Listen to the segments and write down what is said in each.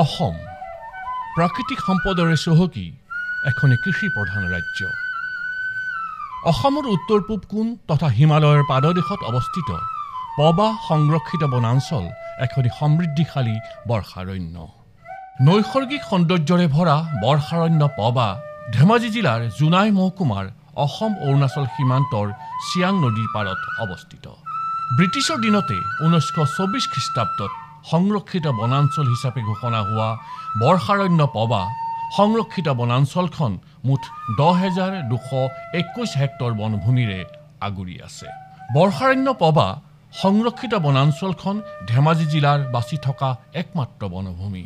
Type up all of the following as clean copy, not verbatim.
অসম প্ৰাকৃতিক সম্পদৰে চহকী এখন কৃষি প্ৰধান ৰাজ্য। অসমৰ উত্তৰ পূব কোণ তথা হিমালয়ৰ পাদদেশত অৱস্থিত পবা সংৰক্ষিত বনাঞ্চল এখন সমৃদ্ধিশালী বৰ্ষাৰণ্য। নৈসৰ্গিক সৌন্দৰ্যৰে ভৰা বৰ্ষাৰণ্য পবা ধেমাজি জিলাৰ জোনাই মহকুমাৰ অসম অৰুণাচল সীমান্তৰ চিয়াং নদীৰ পাৰত অৱস্থিত। ব্ৰিটিছৰ দিনতে 1924 খ্ৰীষ্টাব্দত সংৰক্ষিত বনাঞ্চল হিচাপে ঘোষণা হোৱা বৰ্ষাৰণ্য পবা সংৰক্ষিত বনাঞ্চলখন মুঠ 10,221 হেক্টৰ বনভূমিৰে আগুৰি আছে। বৰ্ষাৰণ্য পবা সংৰক্ষিত বনাঞ্চলখন ধেমাজি জিলাৰ বাছি থকা একমাত্ৰ বনভূমি।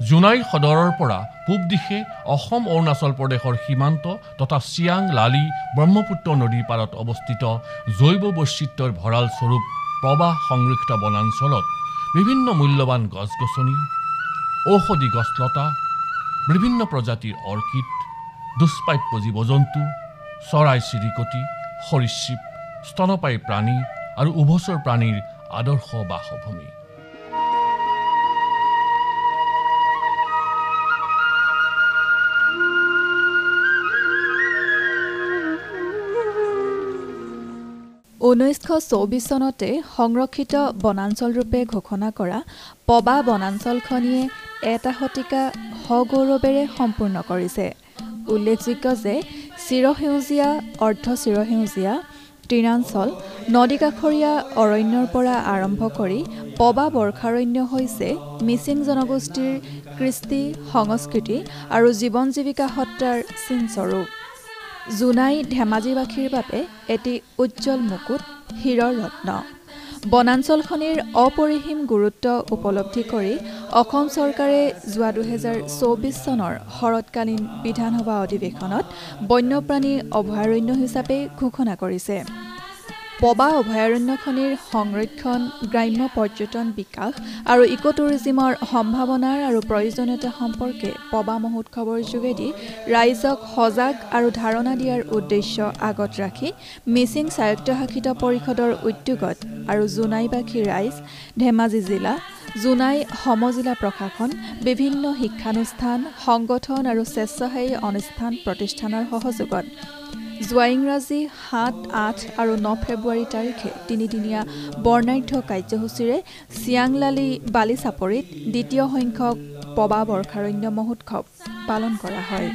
জোনাইৰ সদৰৰ পৰা পূব দিশে অসম অৰুণাচল প্ৰদেশৰ সীমান্ত তথা চিয়াং লালি ব্ৰহ্মপুত্ৰ নদীৰ পাৰত অৱস্থিত জৈৱ বৈচিত্ৰ্যৰ ভঁৰাল স্বৰূপ পবা সংৰক্ষিত বনাঞ্চলত বিভিন্ন মূল্যৱান গছ-গছনি, ঔষধি গছলতা, বিভিন্ন প্ৰজাতিৰ অৰ্কিড, দুষ্প্ৰাপ্য জীৱ-জন্তু, চৰাই-চিৰিকটি, সৰীসৃপ, স্তনপায়ী প্ৰাণী আৰু উভচৰ প্ৰাণীৰ আদৰ্শ বাসভূমি। ঊনৈছশ 24 চনতে সংৰক্ষিত বনাঞ্চলৰূপে ঘোষণা কৰা পবা বনাঞ্চলখনিয়ে এটা শতিকা সগৌৰৱেৰে সম্পূৰ্ণ কৰিছে। উল্লেখযোগ্য যে চিৰসেউজীয়া, অৰ্ধ-চিৰসেউজীয়া তৃণাঞ্চল, নদীকাষৰীয়া অৰণ্যৰ পৰা আৰম্ভ কৰি পবা বৰ্ষাৰণ্য হৈছে মিচিং জনগোষ্ঠীৰ কৃষ্টি, সংস্কৃতি আৰু জীৱন জীৱিকা সত্তাৰ চিনস্বৰূপ। জোনাই ধেমাজিবাসীৰ বাবে এটি উজ্জ্বল মুকুট, হীৰৰ ৰত্ন। বনাঞ্চলখনিৰ অপৰিসীম গুৰুত্ব উপলব্ধি কৰি অসম চৰকাৰে যোৱা 2024 চনৰ শৰৎকালীন বিধানসভা অধিৱেশনত বন্যপ্ৰাণী অভয়াৰণ্য হিচাপে ঘোষণা কৰিছে। পবা অভয়াৰণ্যখনিৰ সংৰক্ষণ, গ্ৰাম্য পৰ্যটন বিকাশ আৰু ইক'টুৰিজিমৰ সম্ভাৱনাৰ আৰু প্ৰয়োজনীয়তা সম্পৰ্কে পবা মহোৎসৱৰ যোগেদি ৰাইজক সজাগ আৰু ধাৰণা দিয়াৰ উদ্দেশ্য আগত ৰাখি মিচিং স্বায়ত্তশাসিত পৰিষদৰ উদ্যোগত আৰু জোনাইবাসী ৰাইজ, ধেমাজি জিলা, জোনাই সমজিলা প্ৰশাসন, বিভিন্ন শিক্ষানুষ্ঠান, সংগঠন আৰু স্বেচ্ছাসেৱী অনুষ্ঠান প্ৰতিষ্ঠানৰ সহযোগত যোৱা ইংৰাজী 7, 8 আৰু 9 ফেব্ৰুৱাৰী তাৰিখে 3দিনীয়া বৰ্ণাঢ্য কাৰ্যসূচীৰে চিয়াংলালি বালিচাপৰিত দ্বিতীয় সংখ্যক পবা বৰ্ষাৰণ্য মহোৎসৱ পালন কৰা হয়।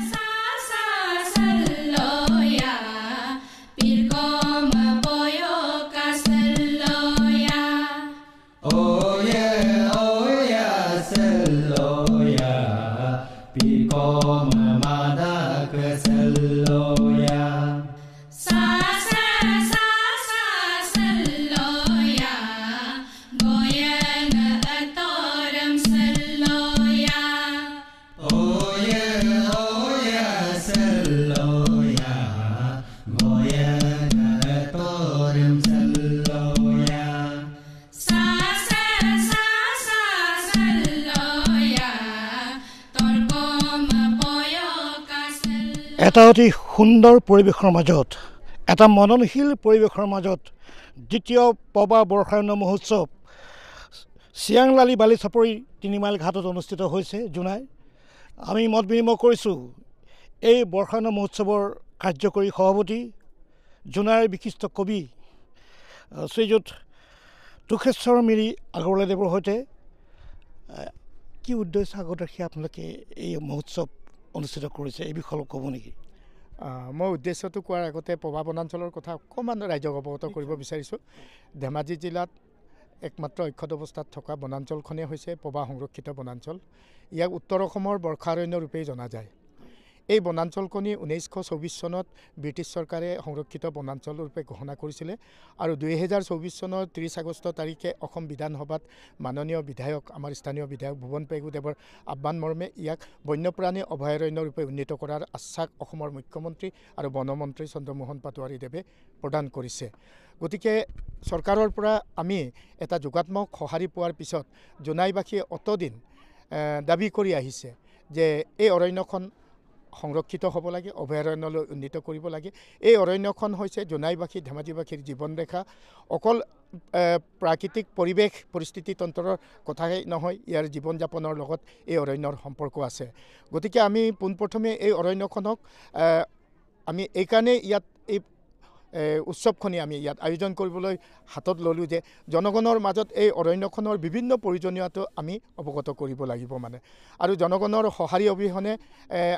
এটা অতি সুন্দৰ পৰিৱেশৰ মাজত, এটা মননশীল পৰিৱেশৰ মাজত দ্বিতীয় পবা বৰ্ষাৰণ্য মহোৎসৱ চিয়াংলালি বালিচাপৰি 3 মাইল ঘাটত অনুষ্ঠিত হৈছে জোনাই। আমি মত বিনিময় কৰিছোঁ এই বৰ্ষাৰণ্য মহোৎসৱৰ কাৰ্যকৰী সভাপতি জোনাইৰ বিশিষ্ট কবি শ্ৰীযুত টুকেশ্বৰ মিৰি আগৰৱালাদেৱৰ সৈতে। কি উদ্দেশ্য আগত ৰাখি আপোনালোকে এই মহোৎসৱ অনুষ্ঠিত কৰিছে, এই বিষয়ে ক'ব নেকি? মই উদ্দেশ্যটো কোৱাৰ আগতে পবা বনাঞ্চলৰ কথা অকণমান ৰাইজক অৱগত কৰিব বিচাৰিছোঁ। ধেমাজি জিলাত একমাত্ৰ অক্ষত অৱস্থাত থকা বনাঞ্চলখনেই হৈছে পবা সংৰক্ষিত বনাঞ্চল। ইয়াক উত্তৰ অসমৰ বৰ্ষাৰণ্য ৰূপেই জনা যায়। এই বনাঞ্চলখনি 1924 চনত ব্ৰিটিছ চৰকাৰে সংৰক্ষিত বনাঞ্চল ৰূপে ঘোষণা কৰিছিলে আৰু 2024 চনৰ 30 আগষ্ট তাৰিখে অসম বিধানসভাত মাননীয় বিধায়ক, আমাৰ স্থানীয় বিধায়ক ভুৱন পেগুদেৱৰ আহ্বান মৰ্মে ইয়াক বন্যপ্ৰাণী অভয়াৰণ্য ৰূপে উন্নীত কৰাৰ আশ্বাস অসমৰ মুখ্যমন্ত্ৰী আৰু বনমন্ত্ৰী চন্দ্ৰমোহন পাটোৱাৰীদেৱে প্ৰদান কৰিছে। গতিকে চৰকাৰৰ পৰা আমি এটা যোগাত্মক সঁহাৰি পোৱাৰ পিছত জোনাইবাসীয়ে অতদিন দাবী কৰি আহিছে যে এই অৰণ্যখন সংৰক্ষিত হ'ব লাগে, অভয়াৰণ্যলৈ উন্নীত কৰিব লাগে। এই অৰণ্যখন হৈছে জোনাইবাসী ধেমাজিবাসীৰ জীৱনৰেখা। অকল প্ৰাকৃতিক পৰিৱেশ পৰিস্থিতি তন্ত্ৰৰ কথাই নহয়, ইয়াৰ জীৱন যাপনৰ লগত এই অৰণ্যৰ সম্পৰ্ক আছে। গতিকে আমি পোনপ্ৰথমে এই অৰণ্যখনক আমি এইকাৰণে ইয়াত এই উৎসৱখনি আমি ইয়াত আয়োজন কৰিবলৈ হাতত ল'লোঁ যে জনগণৰ মাজত এই অৰণ্যখনৰ বিভিন্ন প্ৰয়োজনীয়তাটো আমি অৱগত কৰিব লাগিব মানে। আৰু জনগণৰ সঁহাৰি অবিহনে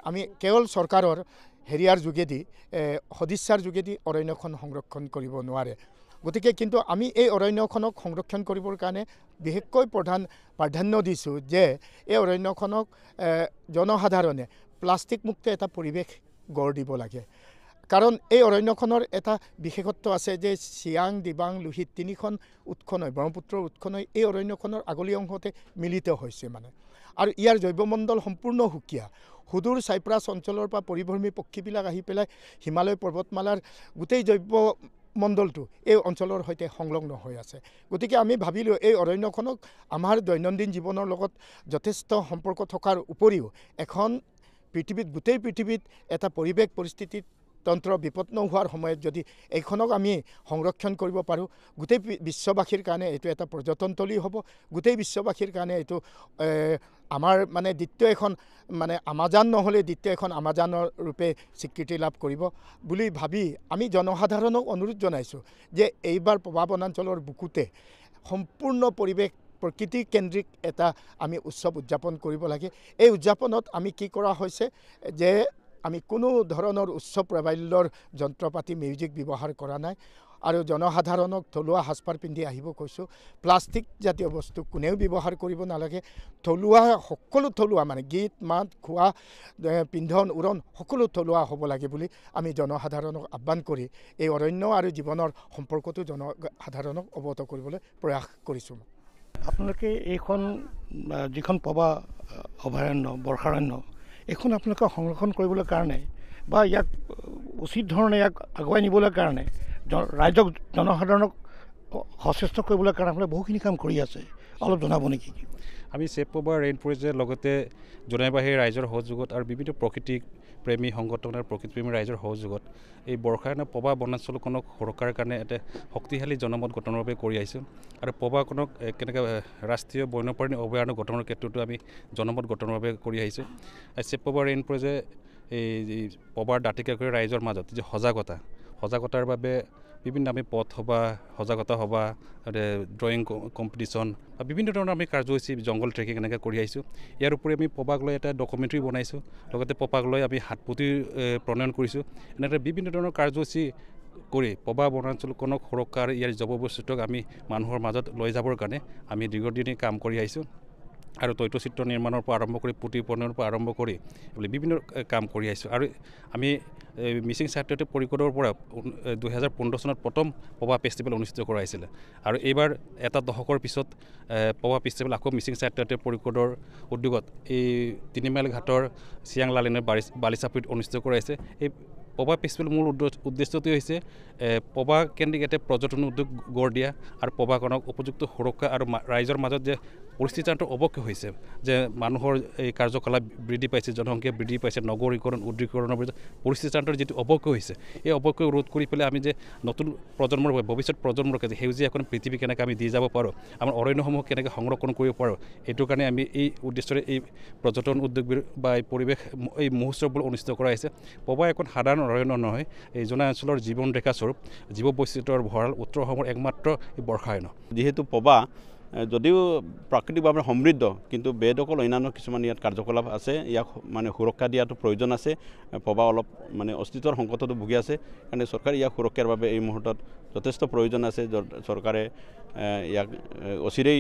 আমি কেৱল চৰকাৰৰ হেৰিয়াৰ যোগেদি সদিচ্ছাৰ যোগেদি অৰণ্যখন সংৰক্ষণ কৰিব নোৱাৰে। গতিকে কিন্তু আমি এই অৰণ্যখনক সংৰক্ষণ কৰিবৰ কাৰণে বিশেষকৈ প্ৰাধান্য দিছোঁ যে এই অৰণ্যখনক জনসাধাৰণে প্লাষ্টিকমুক্ত এটা পৰিৱেশ গঢ় দিব লাগে। কাৰণ এই অৰণ্যখনৰ এটা বিশেষত্ব আছে যে চিয়াং, দিবাং, লোহিত তিনিখন উৎস নৈ, ব্ৰহ্মপুত্ৰৰ উৎস নৈ এই অৰণ্যখনৰ আগলি অংশতে মিলিত হৈছে মানে। আৰু ইয়াৰ জৈৱমণ্ডল সম্পূৰ্ণ সুকীয়া। সুদূৰ ছাইপ্ৰাছ অঞ্চলৰ পৰা পৰিভ্ৰমী পক্ষীবিলাক আহি পেলাই হিমালয় পৰ্বতমালাৰ গোটেই জৈৱমণ্ডলটো এই অঞ্চলৰ সৈতে সংলগ্ন হৈ আছে। গতিকে আমি ভাবিলোঁ এই অৰণ্যখনক আমাৰ দৈনন্দিন জীৱনৰ লগত যথেষ্ট সম্পৰ্ক থকাৰ উপৰিও এখন গোটেই পৃথিৱীত এটা পৰিৱেশ পৰিস্থিতিত তন্ত্ৰ বিপন্ন হোৱাৰ সময়ত যদি এইখনক আমি সংৰক্ষণ কৰিব পাৰোঁ, গোটেই বিশ্ববাসীৰ কাৰণে এইটো এটা পৰ্যটনথলী হ'ব। গোটেই বিশ্ববাসীৰ কাৰণে এইটো আমাৰ মানে দ্বিতীয় এখন মানে আমাজন নহ'লে দ্বিতীয় এখন আমাজনৰ ৰূপে স্বীকৃতি লাভ কৰিব বুলি ভাবি আমি জনসাধাৰণক অনুৰোধ জনাইছোঁ যে এইবাৰ পবা বনাঞ্চলৰ বুকুতে সম্পূৰ্ণ পৰিৱেশ প্ৰকৃতিকেন্দ্ৰিক এটা আমি উৎসৱ উদযাপন কৰিব লাগে। এই উদযাপনত আমি কি কৰা হৈছে যে আমি কোনো ধৰণৰ উচ্চ প্ৰাবল্যৰ যন্ত্ৰপাতি মিউজিক ব্যৱহাৰ কৰা নাই আৰু জনসাধাৰণক থলুৱা সাজপাৰ পিন্ধি আহিব কৈছোঁ। প্লাষ্টিক জাতীয় বস্তু কোনেও ব্যৱহাৰ কৰিব নালাগে। সকলো থলুৱা মানে গীত মাত খোৱা পিন্ধন উৰণ সকলো থলুৱা হ'ব লাগে বুলি আমি জনসাধাৰণক আহ্বান কৰি এই অৰণ্য আৰু জীৱনৰ সম্পৰ্কটো জনসাধাৰণক অৱগত কৰিবলৈ প্ৰয়াস কৰিছোঁ। আপোনালোকে এইখন যিখন পবা অভয়াৰণ্য বৰ্ষাৰণ্য এইখন আপোনালোকে সংৰক্ষণ কৰিবলৈ কাৰণে বা ইয়াক উচিত ধৰণে ইয়াক আগুৱাই নিবলৈ কাৰণে ৰাইজক জনসাধাৰণক সচেষ্ট কৰিবলৈ কাৰণে আপোনালোকে বহুখিনি কাম কৰি আছে, অলপ জনাব নেকি? আমি ছেভ পবা ৰেইন ফৰেষ্টৰ লগতে জোনাইবাহী ৰাইজৰ সহযোগত আৰু বিভিন্ন প্ৰকৃতি প্ৰেমী সংগঠন আৰু প্ৰকৃতিপ্ৰেমী ৰাইজৰ সহযোগত এই বৰ্ষাৰণ্য পবা বনাঞ্চলখনক সুৰক্ষাৰ কাৰণে এটা শক্তিশালী জনমত গঠনৰ বাবে কৰি আহিছোঁ। আৰু পবাখনক কেনেকৈ ৰাষ্ট্ৰীয় বন্যপ্ৰাণী অভয়াৰণ্য গঠনৰ ক্ষেত্ৰতো আমি জনমত গঠনৰ বাবে কৰি আহিছোঁ। ছেভ পবা ৰেইন ফৰেষ্টে এই পবাৰ দাঁতিকাষৰীয়া কৰি ৰাইজৰ মাজত যি সজাগতাৰ বাবে বিভিন্ন আমি পথ সভা, সজাগতা সভা, ড্ৰয়িং কম্পিটিশ্যন বা বিভিন্ন ধৰণৰ আমি কাৰ্যসূচী জংঘল ট্ৰেকিং এনেকৈ কৰি আহিছোঁ। ইয়াৰ উপৰি আমি পবাক লৈ এটা ডকুমেণ্টাৰী বনাইছোঁ, লগতে পবাক লৈ আমি হাতপুতি প্ৰণয়ন কৰিছোঁ। এনেদৰে বিভিন্ন ধৰণৰ কাৰ্যসূচী কৰি পবা বনাঞ্চলখনক সুৰক্ষা আৰু ইয়াৰ জৈৱ বৈচিত্ৰ্যক আমি মানুহৰ মাজত লৈ যাবৰ কাৰণে আমি দীৰ্ঘদিনীয়া কাম কৰি আহিছোঁ। আৰু তথ্যচিত্ৰ নিৰ্মাণৰ পৰা আৰম্ভ কৰি পুথি প্ৰণয়নৰ পৰা আৰম্ভ কৰি বিভিন্ন কাম কৰি আহিছোঁ। আৰু আমি মিচিং সাহিত্য পৰিষদৰ পৰা 2015 চনত প্ৰথম পবা ফেষ্টিভেল অনুষ্ঠিত কৰা হৈছিলে। আৰু এইবাৰ এটা দশকৰ পিছত পবা ফেষ্টিভেল আকৌ মিচিং সাহিত্য পৰিষদৰ উদ্যোগত এই 3 মাইল ঘাটৰ চিয়াং লালিনৰ বালিচাপুৰিত অনুষ্ঠিত কৰা হৈছে। এই পবা ফেষ্টিভেল মূল উদ্দেশ্যটো হৈছে পবা কেন্দ্ৰিক এটা পৰ্যটন উদ্যোগ গঢ় দিয়া আৰু পবাখনক উপযুক্ত সুৰক্ষা আৰু ৰাইজৰ মাজত যে পৰিস্থিতিতন্ত্ৰ অৱক্ষয় হৈছে, যে মানুহৰ এই কাৰ্যকলাপ বৃদ্ধি পাইছে, জনসংখ্যা বৃদ্ধি পাইছে, নগৰীকৰণ উদ্যোগীকৰণৰ পৰিস্থিতিতন্ত্ৰৰ যিটো অৱক্ষয় হৈছে, এই অৱক্ষয় ৰোধ কৰি পেলাই আমি যে নতুন প্ৰজন্মৰ ভৱিষ্যত প্ৰজন্মকে যে সেউজীয়া এখন পৃথিৱী কেনেকৈ আমি দি যাব পাৰোঁ, আমাৰ অৰণ্যসমূহ কেনেকৈ সংৰক্ষণ কৰিব পাৰোঁ, এইটোৰ কাৰণে আমি এই উদ্দেশ্যৰে এই পৰ্যটন উদ্যোগ বা এই পৰিৱেশ এই মহোৎসৱবোৰ অনুষ্ঠিত কৰা হৈছে। পবা এখন সাধাৰণ অৰণ্য নহয়, এই জোনাই অঞ্চলৰ জীৱন ৰেখাস্বৰূপ জীৱ বৈচিত্ৰ্যৰ ভঁৰাল উত্তৰ অসমৰ একমাত্ৰ এই বৰ্ষাৰণ্য। যিহেতু পবা যদিও প্ৰাকৃতিকভাৱে সমৃদ্ধ, কিন্তু বেদখল অন্যান্য কিছুমান ইয়াত কাৰ্যকলাপ আছে, ইয়াক মানে সুৰক্ষা দিয়াটো প্ৰয়োজন আছে। পবা অলপ মানে অস্তিত্বৰ সংকটতো ভুগি আছে, কাৰণে চৰকাৰে ইয়াক সুৰক্ষাৰ বাবে এই মুহূৰ্তত যথেষ্ট প্ৰয়োজন আছে। চৰকাৰে ইয়াক অচিৰেই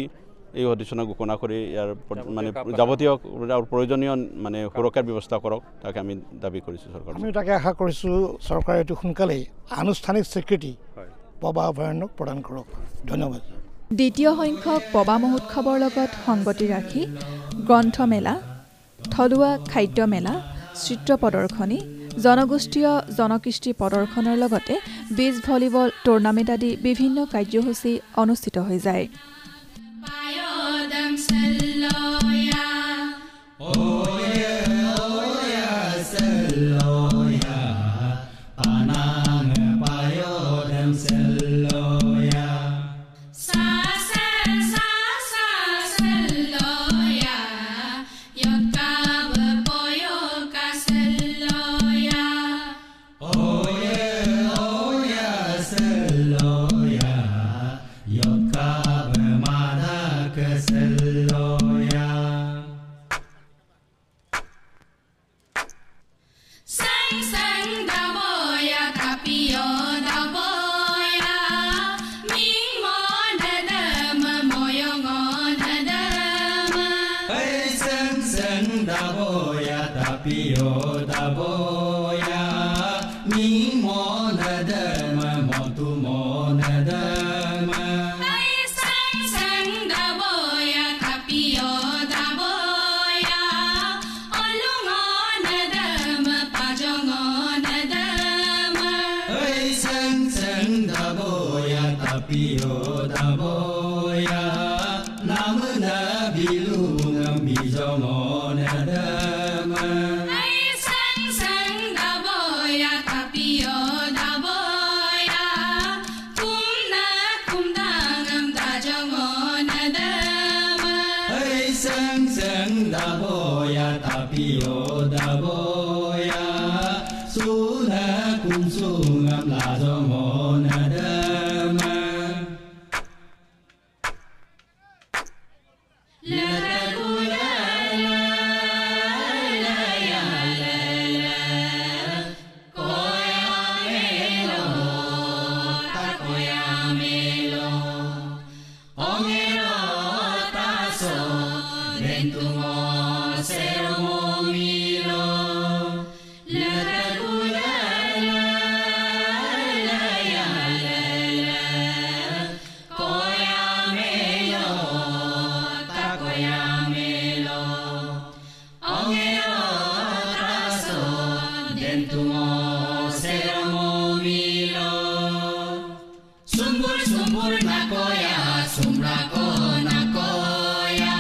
এই অধিসূচনা ঘোষণা কৰি ইয়াৰ মানে যাৱতীয় প্ৰয়োজনীয় মানে সুৰক্ষাৰ ব্যৱস্থা কৰক, তাকে আমি দাবী কৰিছোঁ চৰকাৰ। আমি তাকে আশা কৰিছোঁ চৰকাৰে এইটো সোনকালেই আনুষ্ঠানিক স্বীকৃতি পবা অভয়াৰণ্যক প্ৰদান কৰক। ধন্যবাদ। দ্বিতীয় সংখ্যক পবা মহোৎসৱৰ লগত সংগতি ৰাখি গ্ৰন্থমেলা, থলুৱা খাদ্য মেলা, চিত্ৰ প্ৰদৰ্শনী, জনগোষ্ঠীয় জনকৃষ্টি প্ৰদৰ্শনৰ লগতে বীচ ভলীবল টুৰ্ণামেণ্ট আদি বিভিন্ন কাৰ্যসূচী অনুষ্ঠিত হৈ যায়। keseloya sang sang daboya tapio daboya ming mo dadam moyong dadam hey sang sang daboya tapio daboya ming mo dadam motu mo dadam hey sang sang daboya tapio daboya olung dadam pajong dadam hey sang sang daboya tapio daboya namna bilungam bijomo dadam hey sang sang daboya tapio daboya kumna kumdangam dajong dadam hey sang sang daboya tapio daboya suna kumsungam lajomo dadam Sumbur sumbur nakoya sumrako nakoya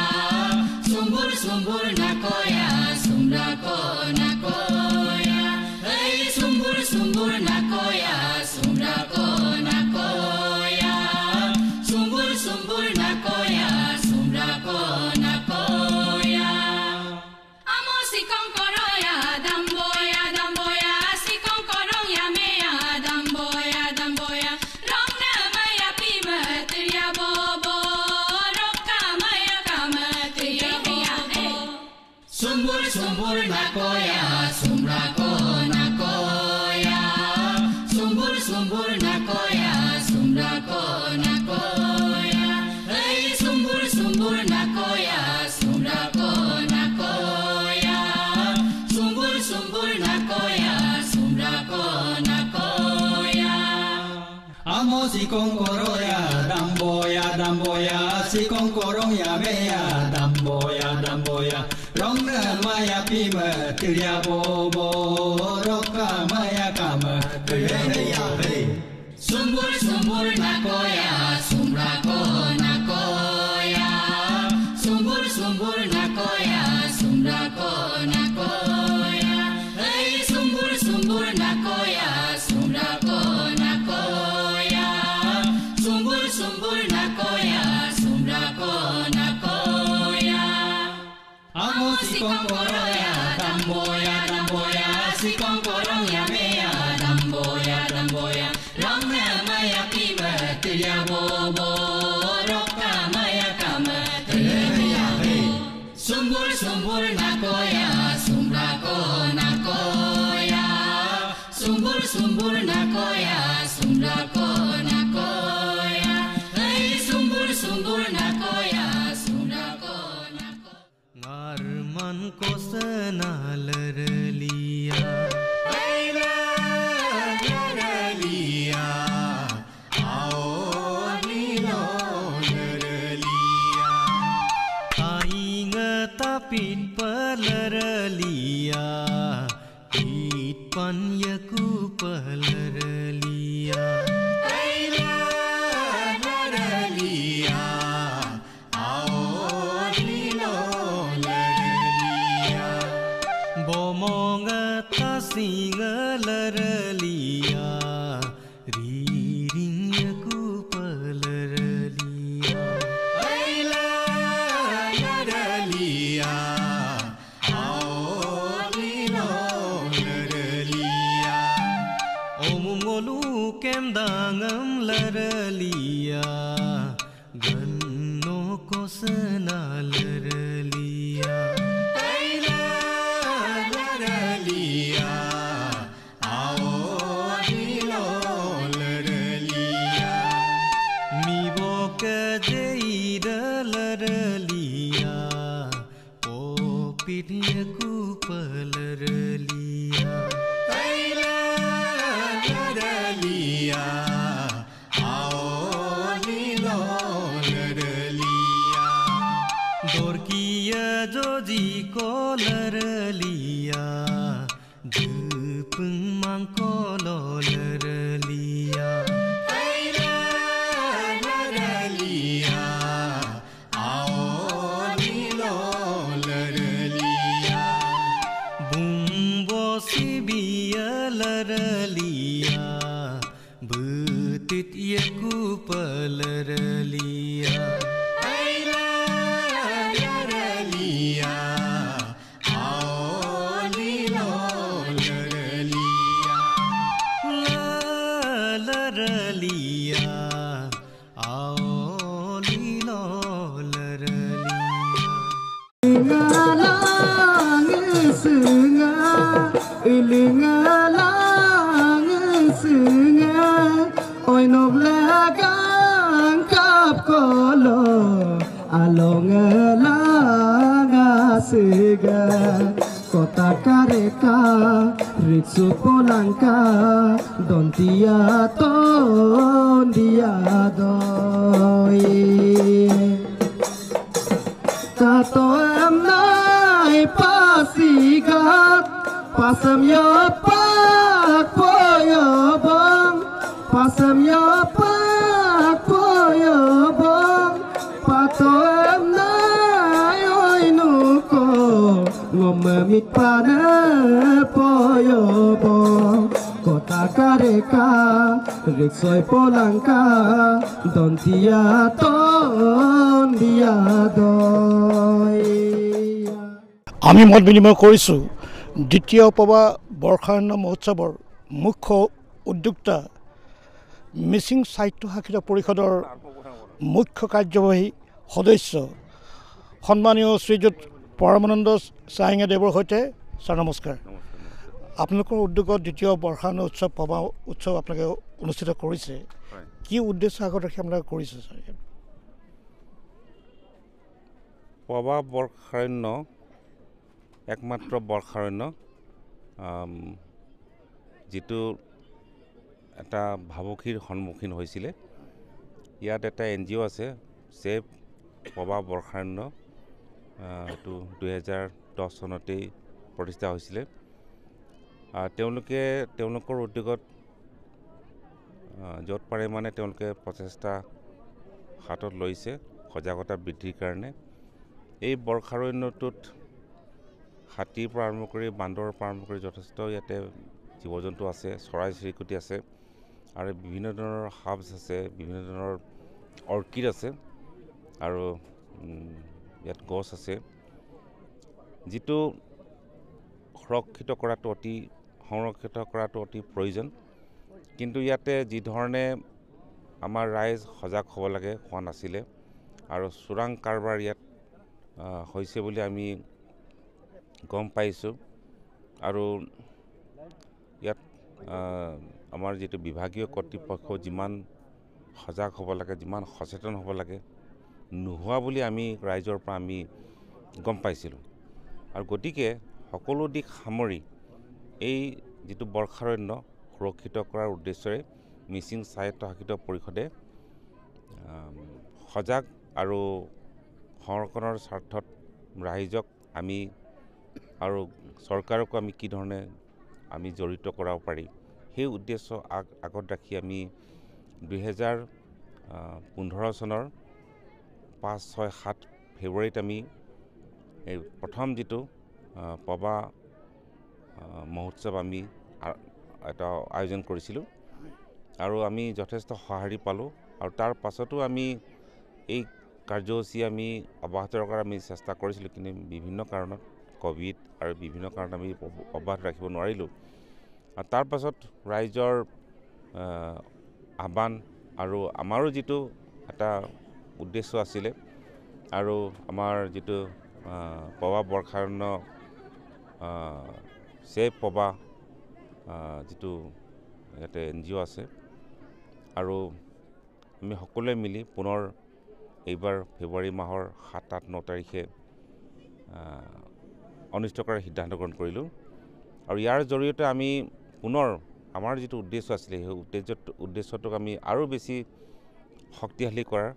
sumbur sumbur nakoya sumrako nakoya hey sumbur sumbur nakoya sumrako nakoya sumbur sumbur nakoya sumrako nakoya amo sikong koroya damboya damboya sikong korong ya meya damboya damboya rong na maya pima tirya bobo roka maya kama tirya bobo sumbur sumbur nakoya sumrako nakoya sumbur sumbur nakoya sumrako nakoya hey sumbur sumbur nakoya sumrako nakoya sumbur sumbur nakoya sumrako nakoya amo sikong koroya damboya damboya sikong korong ya meya damboya damboya rong na maya pima tirya bobo roka maya kama tirya hey sumbur sumbur nakoya sumrako nakoya sumbur sumbur nakoya sumrako nakoya hey sumbur sumbur nakoya sumrako nakoya sumbur sumbur nakoya sumrako nakoya amo sikong koroya damboya damboya sikong korong ya meya damboya damboya rong na maya pima tirya bobo roka maya kama tirya hey sumbur sumbur nakoya sumrako nakoya sumbur sumbur nakoya sumrako nakoya hey sumbur sumbur nakoya sumrako nakoya ngarman ko sanalraliya aila naraliya ao nilo naraliya ainga tapit palaraliya it panyaku palaraliya aila naraliya ao nilo naraliya bomonga tasinga laraliya riringyaku palaraliya aila naraliya ao nilo naraliya omungolu kemdangam laraliya ganno ko सना लरलिया लरलिया आओ नीलो लरलिया मीबो कजेर लरलिया ओ पिरिय कुपलरलिया लरलिया आओ नीलो लरलिया दोर्किया जोजी को लरलिया जुपुं मांको लरलिया लरलिया आओ नीलो लरलिया बुंबो सिबिया लरलिया बुतित येकु पलरलिया लरलिया आओ नीलो लरलिया लरलिया आओ नीलो Kota kareka ritsu polangka don dia ton dia doi kato em nai pasigat pasam yo pak poyo bang pasam yo pak poyo bang pato em nai oi nuko ngomit pana poyo bang kota kareka riksoi polangka don dia doi আমি মত বিনিময় কৰিছোঁ দ্বিতীয় পবা বৰ্ষাৰণ্য মহোৎসৱৰ মুখ্য উদ্যোক্তা মিচিং সাহিত্য শাখিত পৰিষদৰ মুখ্য কাৰ্যবাহী সদস্য সন্মানীয় শ্ৰীযুত পৰমানন্দ চাহিঙাদেৱৰ সৈতে ছাৰ নমস্কাৰ। আপোনালোকৰ উদ্যোগত দ্বিতীয় বৰ্ষাৰণ্য উৎসৱ পবা উৎসৱ আপোনালোকে অনুষ্ঠিত কৰিছে, কি উদ্দেশ্য আগত ৰাখি আপোনালোকে কৰিছে ছাৰ? পবা বৰ্ষাৰণ্য একমাত্ৰ বৰ্ষাৰণ্য যিটো এটা ভাবুকিৰ সন্মুখীন হৈছিলে। ইয়াত এটা NGO আছে ছেভ পবা বৰ্ষাৰণ্য, এইটো 2010 চনতেই প্ৰতিষ্ঠা হৈছিলে। তেওঁলোকে তেওঁলোকৰ উদ্যোগত য'ত পাৰে মানে তেওঁলোকে প্ৰচেষ্টা হাতত লৈছে সজাগতা বৃদ্ধিৰ কাৰণে। এই বৰ্ষাৰণ্যটোত হাতীৰ পৰা আৰম্ভ কৰি বান্দৰৰ পৰা আৰম্ভ কৰি যথেষ্ট ইয়াতে জীৱ জন্তু আছে, চৰাই চিৰিকটি আছে আৰু বিভিন্ন ধৰণৰ হাৰ্বছ আছে, বিভিন্ন ধৰণৰ অৰ্কিড আছে আৰু ইয়াত গছ আছে, যিটো সংৰক্ষিত কৰাটো অতি প্ৰয়োজন। কিন্তু ইয়াতে যি ধৰণে আমাৰ ৰাইজ সজাগ হ'ব লাগে হোৱা নাছিলে আৰু চোৰাং কাৰবাৰ ইয়াত হৈছে বুলি আমি গম পাইছোঁ। আৰু ইয়াত আমাৰ যিটো বিভাগীয় কৰ্তৃপক্ষ যিমান সজাগ হ'ব লাগে, যিমান সচেতন হ'ব লাগে, নোহোৱা বুলি আমি ৰাইজৰ পৰা আমি গম পাইছিলোঁ। আৰু গতিকে সকলো দিশ সামৰি এই যিটো বৰ্ষাৰণ্য সুৰক্ষিত কৰাৰ উদ্দেশ্যৰে মিচিং সাহিত্য শাখিত পৰিষদে সজাগ আৰু সংৰক্ষণৰ স্বাৰ্থত ৰাইজক আমি আৰু চৰকাৰকো আমি কি ধৰণে আমি জড়িত কৰাব পাৰি সেই উদ্দেশ্য আগত ৰাখি আমি 2015 চনৰ 5, 6, 7 ফেব্ৰুৱাৰীত আমি এই প্ৰথম যিটো পবা মহোৎসৱ আমি এটা আয়োজন কৰিছিলোঁ আৰু আমি যথেষ্ট সঁহাৰি পালোঁ। আৰু তাৰ পাছতো আমি এই কাৰ্যসূচী আমি অব্যাহত ৰখাৰ আমি চেষ্টা কৰিছিলোঁ, কিন্তু বিভিন্ন কাৰণত কোভিড আৰু বিভিন্ন কাৰণত আমি অব্যাহত ৰাখিব নোৱাৰিলোঁ। আৰু তাৰ পাছত ৰাইজৰ আহ্বান আৰু আমাৰো যিটো এটা উদ্দেশ্য আছিলে, আৰু আমাৰ যিটো পবা বৰ্ষাৰণ্য ছেভ পবা যিটো ইয়াতে NGO আছে আৰু আমি সকলোৱে মিলি পুনৰ এইবাৰ ফেব্ৰুৱাৰী মাহৰ 7, 8, 9 তাৰিখে অনুষ্ঠিত কৰাৰ সিদ্ধান্ত গ্ৰহণ কৰিলোঁ আৰু ইয়াৰ জৰিয়তে আমি পুনৰ আমাৰ যিটো উদ্দেশ্য আছিলে সেই উদ্দেশ্যটোক আমি আৰু বেছি শক্তিশালী কৰাৰ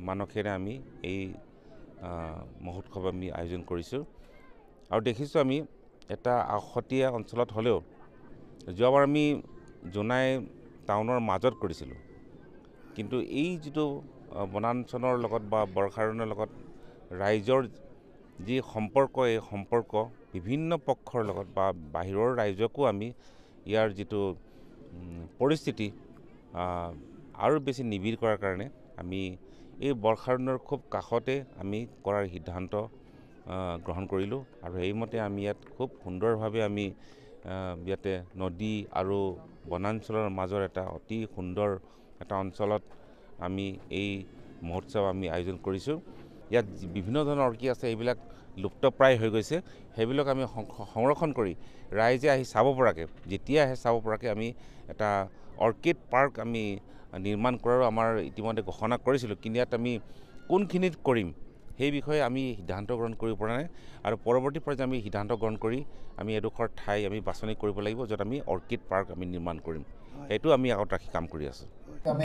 মানসেৰে আমি এই মহোৎসৱ আমি আয়োজন কৰিছোঁ আৰু দেখিছোঁ আমি এটা আওহতীয়া অঞ্চলত হ'লেও যোৱাবাৰ আমি জোনাই টাউনৰ মাজত কৰিছিলোঁ কিন্তু এই যিটো বনাঞ্চলৰ লগত বা বৰ্ষাৰণ্যৰ লগত ৰাইজৰ যি সম্পৰ্ক এই সম্পৰ্ক বিভিন্ন পক্ষৰ লগত বা বাহিৰৰ ৰাইজকো আমি ইয়াৰ যিটো পৰিস্থিতি আৰু বেছি নিবিড় কৰাৰ কাৰণে আমি এই বৰ্ষাৰণ্যৰ খুব কাষতে আমি কৰাৰ সিদ্ধান্ত গ্ৰহণ কৰিলোঁ আৰু সেইমতে আমি ইয়াত খুব সুন্দৰভাৱে আমি ইয়াতে নদী আৰু বনাঞ্চলৰ মাজৰ এটা অতি সুন্দৰ এটা অঞ্চলত আমি এই মহোৎসৱ আমি আয়োজন কৰিছোঁ ইয়াত বিভিন্ন ধৰণৰ অৰ্কিড আছে এইবিলাক লুপ্তপ্ৰায় হৈ গৈছে সেইবিলাক আমি সংৰক্ষণ কৰি ৰাইজে আহি চাব পৰাকৈ যেতিয়া আহে চাব পৰাকৈ আমি এটা অৰ্কিড পাৰ্ক আমি নিৰ্মাণ কৰাৰো আমাৰ ইতিমধ্যে ঘোষণা কৰিছিলোঁ কিন্তু ইয়াত আমি কোনখিনিত কৰিম সেই বিষয়ে আমি সিদ্ধান্ত গ্ৰহণ কৰিব পৰা নাই আৰু পৰৱৰ্তী পৰ্যায়ত আমি সিদ্ধান্ত গ্ৰহণ কৰি আমি এডোখৰ ঠাই আমি বাছনি কৰিব লাগিব য'ত আমি অৰ্কিড পাৰ্ক আমি নিৰ্মাণ কৰিম সেইটো আমি আগত ৰাখি কাম কৰি আছোঁ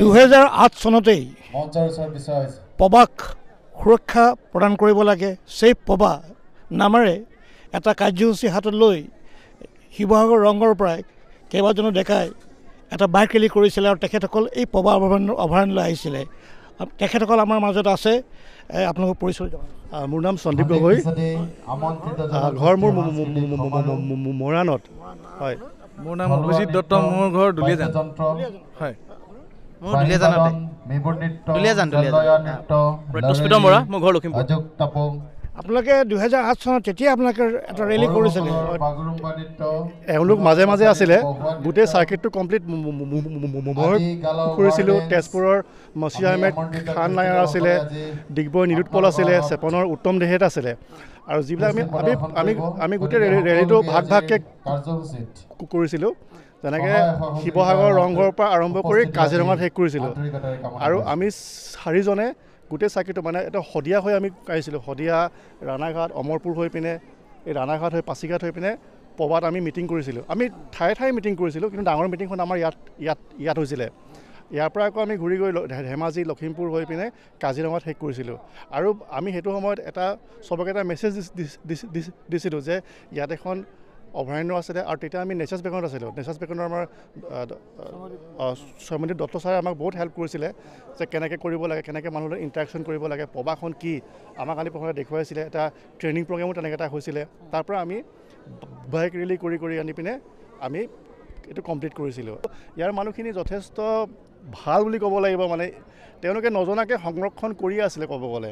2008 চনতেই পবাক সুৰক্ষা প্ৰদান কৰিব লাগে ছেভ পবা নামেৰে এটা কাৰ্যসূচী হাতত লৈ শিৱসাগৰ ৰংঘৰৰ পৰাই কেইবাজনো ডেকাই এটা বাইক ৰেলী কৰিছিলে আৰু তেখেতসকল এই পবা অভয়াৰণ্যলৈ আহিছিলে তেখেতসকল আমাৰ মাজত আছে আপোনালোকৰ পৰিচয় মোৰ নাম সন্দীপ গগৈ ঘৰ মোৰ মৰাণত হয় মোৰ নাম অভিজিৎ দত্ত মোৰ ঘৰ দুলীয়াজান হয় মোৰ দুলীয়াজান প্ৰত্যুষ্পিত মৰা মোৰ ঘৰ লখিমপুৰ আপোনালোকে 2008 চনত তেতিয়া আপোনালোকে এটা ৰেলী কৰিছিলে এওঁলোক মাজে মাজে আছিলে গোটেই চাৰ্কিটটো কমপ্লিট মই কৰিছিলোঁ তেজপুৰৰ মছিয়া আহমেদ খান নায়াৰ আছিলে ডিগবৈ নীলোৎপল আছিলে চেপনৰ উত্তম দেহেত আছিলে আৰু যিবিলাক আমি গোটেই ৰেলীটো ভাগ ভাগকৈ কৰিছিলোঁ যেনেকৈ শিৱসাগৰ ৰংঘৰৰ পৰা আৰম্ভ কৰি কাজিৰঙাত শেষ কৰিছিলোঁ আৰু আমি 4জনে গোটেই চাৰ্কিটটো মানে এটা শদিয়া হৈ আমি আহিছিলোঁ শদিয়া ৰাণাঘাট অমৰপুৰ হৈ পিনে এই ৰাণাঘাট হৈ পাছিঘাট হৈ পিনে পবাত আমি মিটিং কৰিছিলোঁ আমি ঠায়ে মিটিং কৰিছিলোঁ কিন্তু ডাঙৰ মিটিংখন আমাৰ ইয়াত হৈছিলে ইয়াৰ পৰা আকৌ আমি ঘূৰি গৈ ধেমাজি লখিমপুৰ হৈ পিনে কাজিৰঙাত শেষ কৰিছিলোঁ আৰু আমি সেইটো সময়ত এটা চবকে এটা মেছেজ দিছিলোঁ যে ইয়াত এখন অভয়াৰণ্য আছিলে আৰু তেতিয়া আমি নেচাৰ্ছ বেকনত আছিলোঁ নেচাৰ্ছ বেকনৰ আমাৰ সৌম্যদীপ দত্ত ছাৰে আমাক বহুত হেল্প কৰিছিলে যে কেনেকৈ কৰিব লাগে কেনেকৈ মানুহৰ লগত ইণ্টাৰেকশ্যন কৰিব লাগে পবাখন কি আমাক আনি প্ৰথমতে দেখুৱাইছিলে এটা ট্ৰেইনিং প্ৰগ্ৰেমো তেনেকৈ এটা হৈছিলে তাৰ পৰা আমি বাইক ৰেলী কৰি আনি পিনে আমি এইটো কমপ্লিট কৰিছিলোঁ ইয়াৰ মানুহখিনি যথেষ্ট ভাল বুলি ক'ব লাগিব মানে তেওঁলোকে নজনাকৈ সংৰক্ষণ কৰি আছিলে ক'ব গ'লে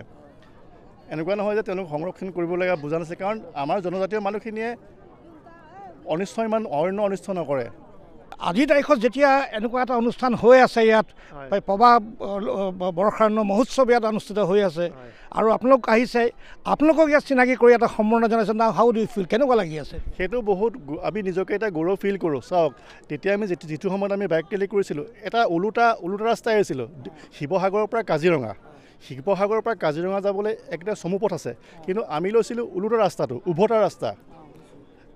এনেকুৱা নহয় যে তেওঁলোক সংৰক্ষণ কৰিবলগীয়া বুজা নাছিলে কাৰণ আমাৰ জনজাতীয় মানুহখিনিয়ে অৰণ্য অনিষ্ট নকৰে আজিৰ তাৰিখত যেতিয়া এনেকুৱা এটা অনুষ্ঠান হৈ আছে ইয়াত পবা বৰ্ষাৰণ্য মহোৎসৱ ইয়াত অনুষ্ঠিত হৈ আছে আৰু আপোনালোক আহিছে আপোনালোকক ইয়াত চিনাকি কৰি এটা সম্বৰ্ধনা জনাইছে না হাউ ডু ইউ ফিল কেনেকুৱা লাগি আছে সেইটো বহুত আমি নিজকে এটা গৌৰৱ ফিল কৰোঁ চাওক তেতিয়া আমি যিটো সময়ত আমি বাইক ৰেলী কৰিছিলোঁ এটা ওলোটা ৰাস্তাই আহিছিলোঁ শিৱসাগৰৰ পৰা কাজিৰঙা যাবলৈ একটা চমুপথ আছে কিন্তু আমি লৈছিলোঁ ওলোটা ৰাস্তাটো উভতা ৰাস্তা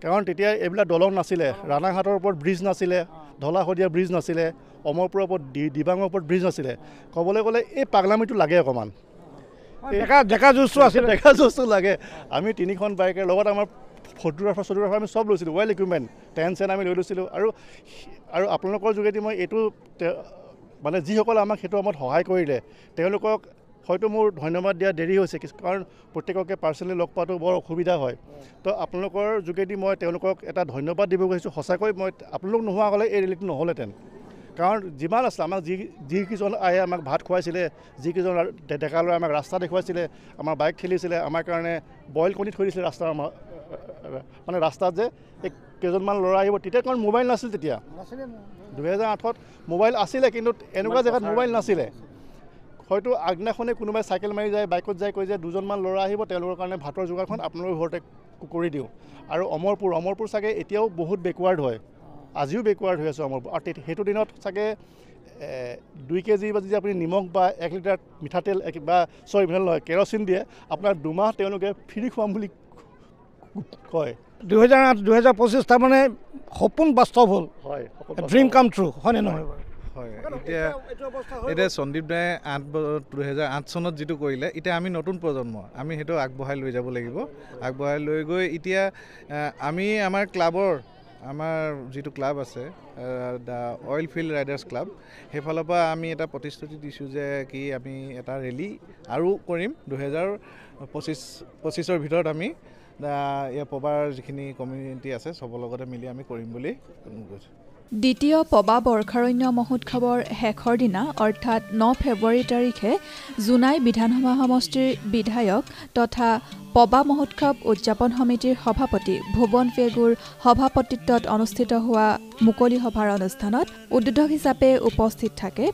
কাৰণ তেতিয়া এইবিলাক দলং নাছিলে ৰাণাঘাটৰ ওপৰত ব্ৰিজ নাছিলে ধলা শদিয়া ব্ৰিজ নাছিলে অমৰপুৰৰ ওপৰত দিবাঙৰ ওপৰত ব্ৰিজ নাছিলে ক'বলৈ গ'লে এই পাগলামিটো লাগে অকণমান ডেকা জোচটো লাগে আমি 3খন বাইকেৰ লগত আমাৰ ফটোগ্ৰাফাৰ আমি চব লৈছিলোঁ ৱেল ইকুইপমেণ্ট টেণ্ট আমি লৈ লৈছিলোঁ আৰু আপোনালোকৰ যোগেদি মই এইটো মানে যিসকলে আমাক সেইটো সময়ত সহায় কৰিলে তেওঁলোকক হয়তো মোৰ ধন্যবাদ দিয়া দেৰি হৈছে কাৰণ প্ৰত্যেককে পাৰ্চনেলি লগ পোৱাটো বৰ অসুবিধা হয় তো আপোনালোকৰ যোগেদি মই তেওঁলোকক এটা ধন্যবাদ দিব গৈছোঁ সঁচাকৈ মই আপোনালোক নোহোৱা হ'লে এই ৰেলীটো নহ'লেহেঁতেন কাৰণ যিমান আছিলে আমাক যিকেইজন আহে আমাক ভাত খুৱাইছিলে যিকেইজন ডেকা ল'ৰাই আমাক ৰাস্তা দেখুৱাইছিলে আমাৰ বাইক খেলিছিলে আমাৰ কাৰণে বইল কণী থৈ দিছিলে ৰাস্তাৰ মানে ৰাস্তাত যে এই কেইজনমান ল'ৰা আহিব তেতিয়া কাৰণ মোবাইল নাছিল তেতিয়া 2008ত মোবাইল আছিলে কিন্তু এনেকুৱা জেগাত মোবাইল নাছিলে হয়তো আগদিনাখনে কোনোবাই চাইকেল মাৰি যায় বাইকত যায় কৈ যে দুজনমান ল'ৰা আহিব তেওঁলোকৰ কাৰণে ভাতৰ যোগাৰখন আপোনালোকৰ ঘৰতে কৰি দিওঁ আৰু অমৰপুৰ চাগে এতিয়াও বহুত বেকৱাৰ্ড হয় আজিও বেকৱাৰ্ড হৈ আছে অমৰপুৰ আৰু সেইটো দিনত চাগে 2 কেজি বা যদি আপুনি নিমখ বা 1 লিটাৰ মিঠাতেল বা মিঠাতেল নহয় কেৰচিন দিয়ে আপোনাৰ 2 মাহ তেওঁলোকে ফ্ৰী খুৱাম বুলি কয় 2008-2025 তাৰমানে সপোন বাস্তৱ হ'ল হয় ড্ৰিম কাম ট্ৰু হয়নে নহয় হয় এতিয়া সন্দীপ দায়ে 2008 চনত যিটো কৰিলে এতিয়া আমি নতুন প্ৰজন্ম আমি সেইটো আগবঢ়াই লৈ যাব লাগিব আগবঢ়াই লৈ গৈ এতিয়া আমি আমাৰ ক্লাবৰ আমাৰ যিটো ক্লাব আছে the oil field riders club সেইফালৰ পৰা আমি এটা প্ৰতিশ্ৰুতি দিছোঁ যে কি আমি এটা ৰেলী আৰু কৰিম 2025-ৰ ভিতৰত আমি পবাৰ যিখিনি কমিউনিটি আছে চবৰ লগতে মিলি আমি কৰিম বুলি কৈছোঁ দ্বিতীয় পবা বৰ্ষাৰণ্য মহোৎসৱৰ শেষৰ দিনা অৰ্থাৎ 9 ফেব্ৰুৱাৰী তাৰিখে জোনাই বিধানসভা সমষ্টিৰ বিধায়ক তথা পবা মহোৎসৱ উদযাপন সমিতিৰ সভাপতি ভুৱন পেগুৰ সভাপতিত্বত অনুষ্ঠিত হোৱা মুকলি সভাৰ অনুষ্ঠানত উদ্বোধক হিচাপে উপস্থিত থাকে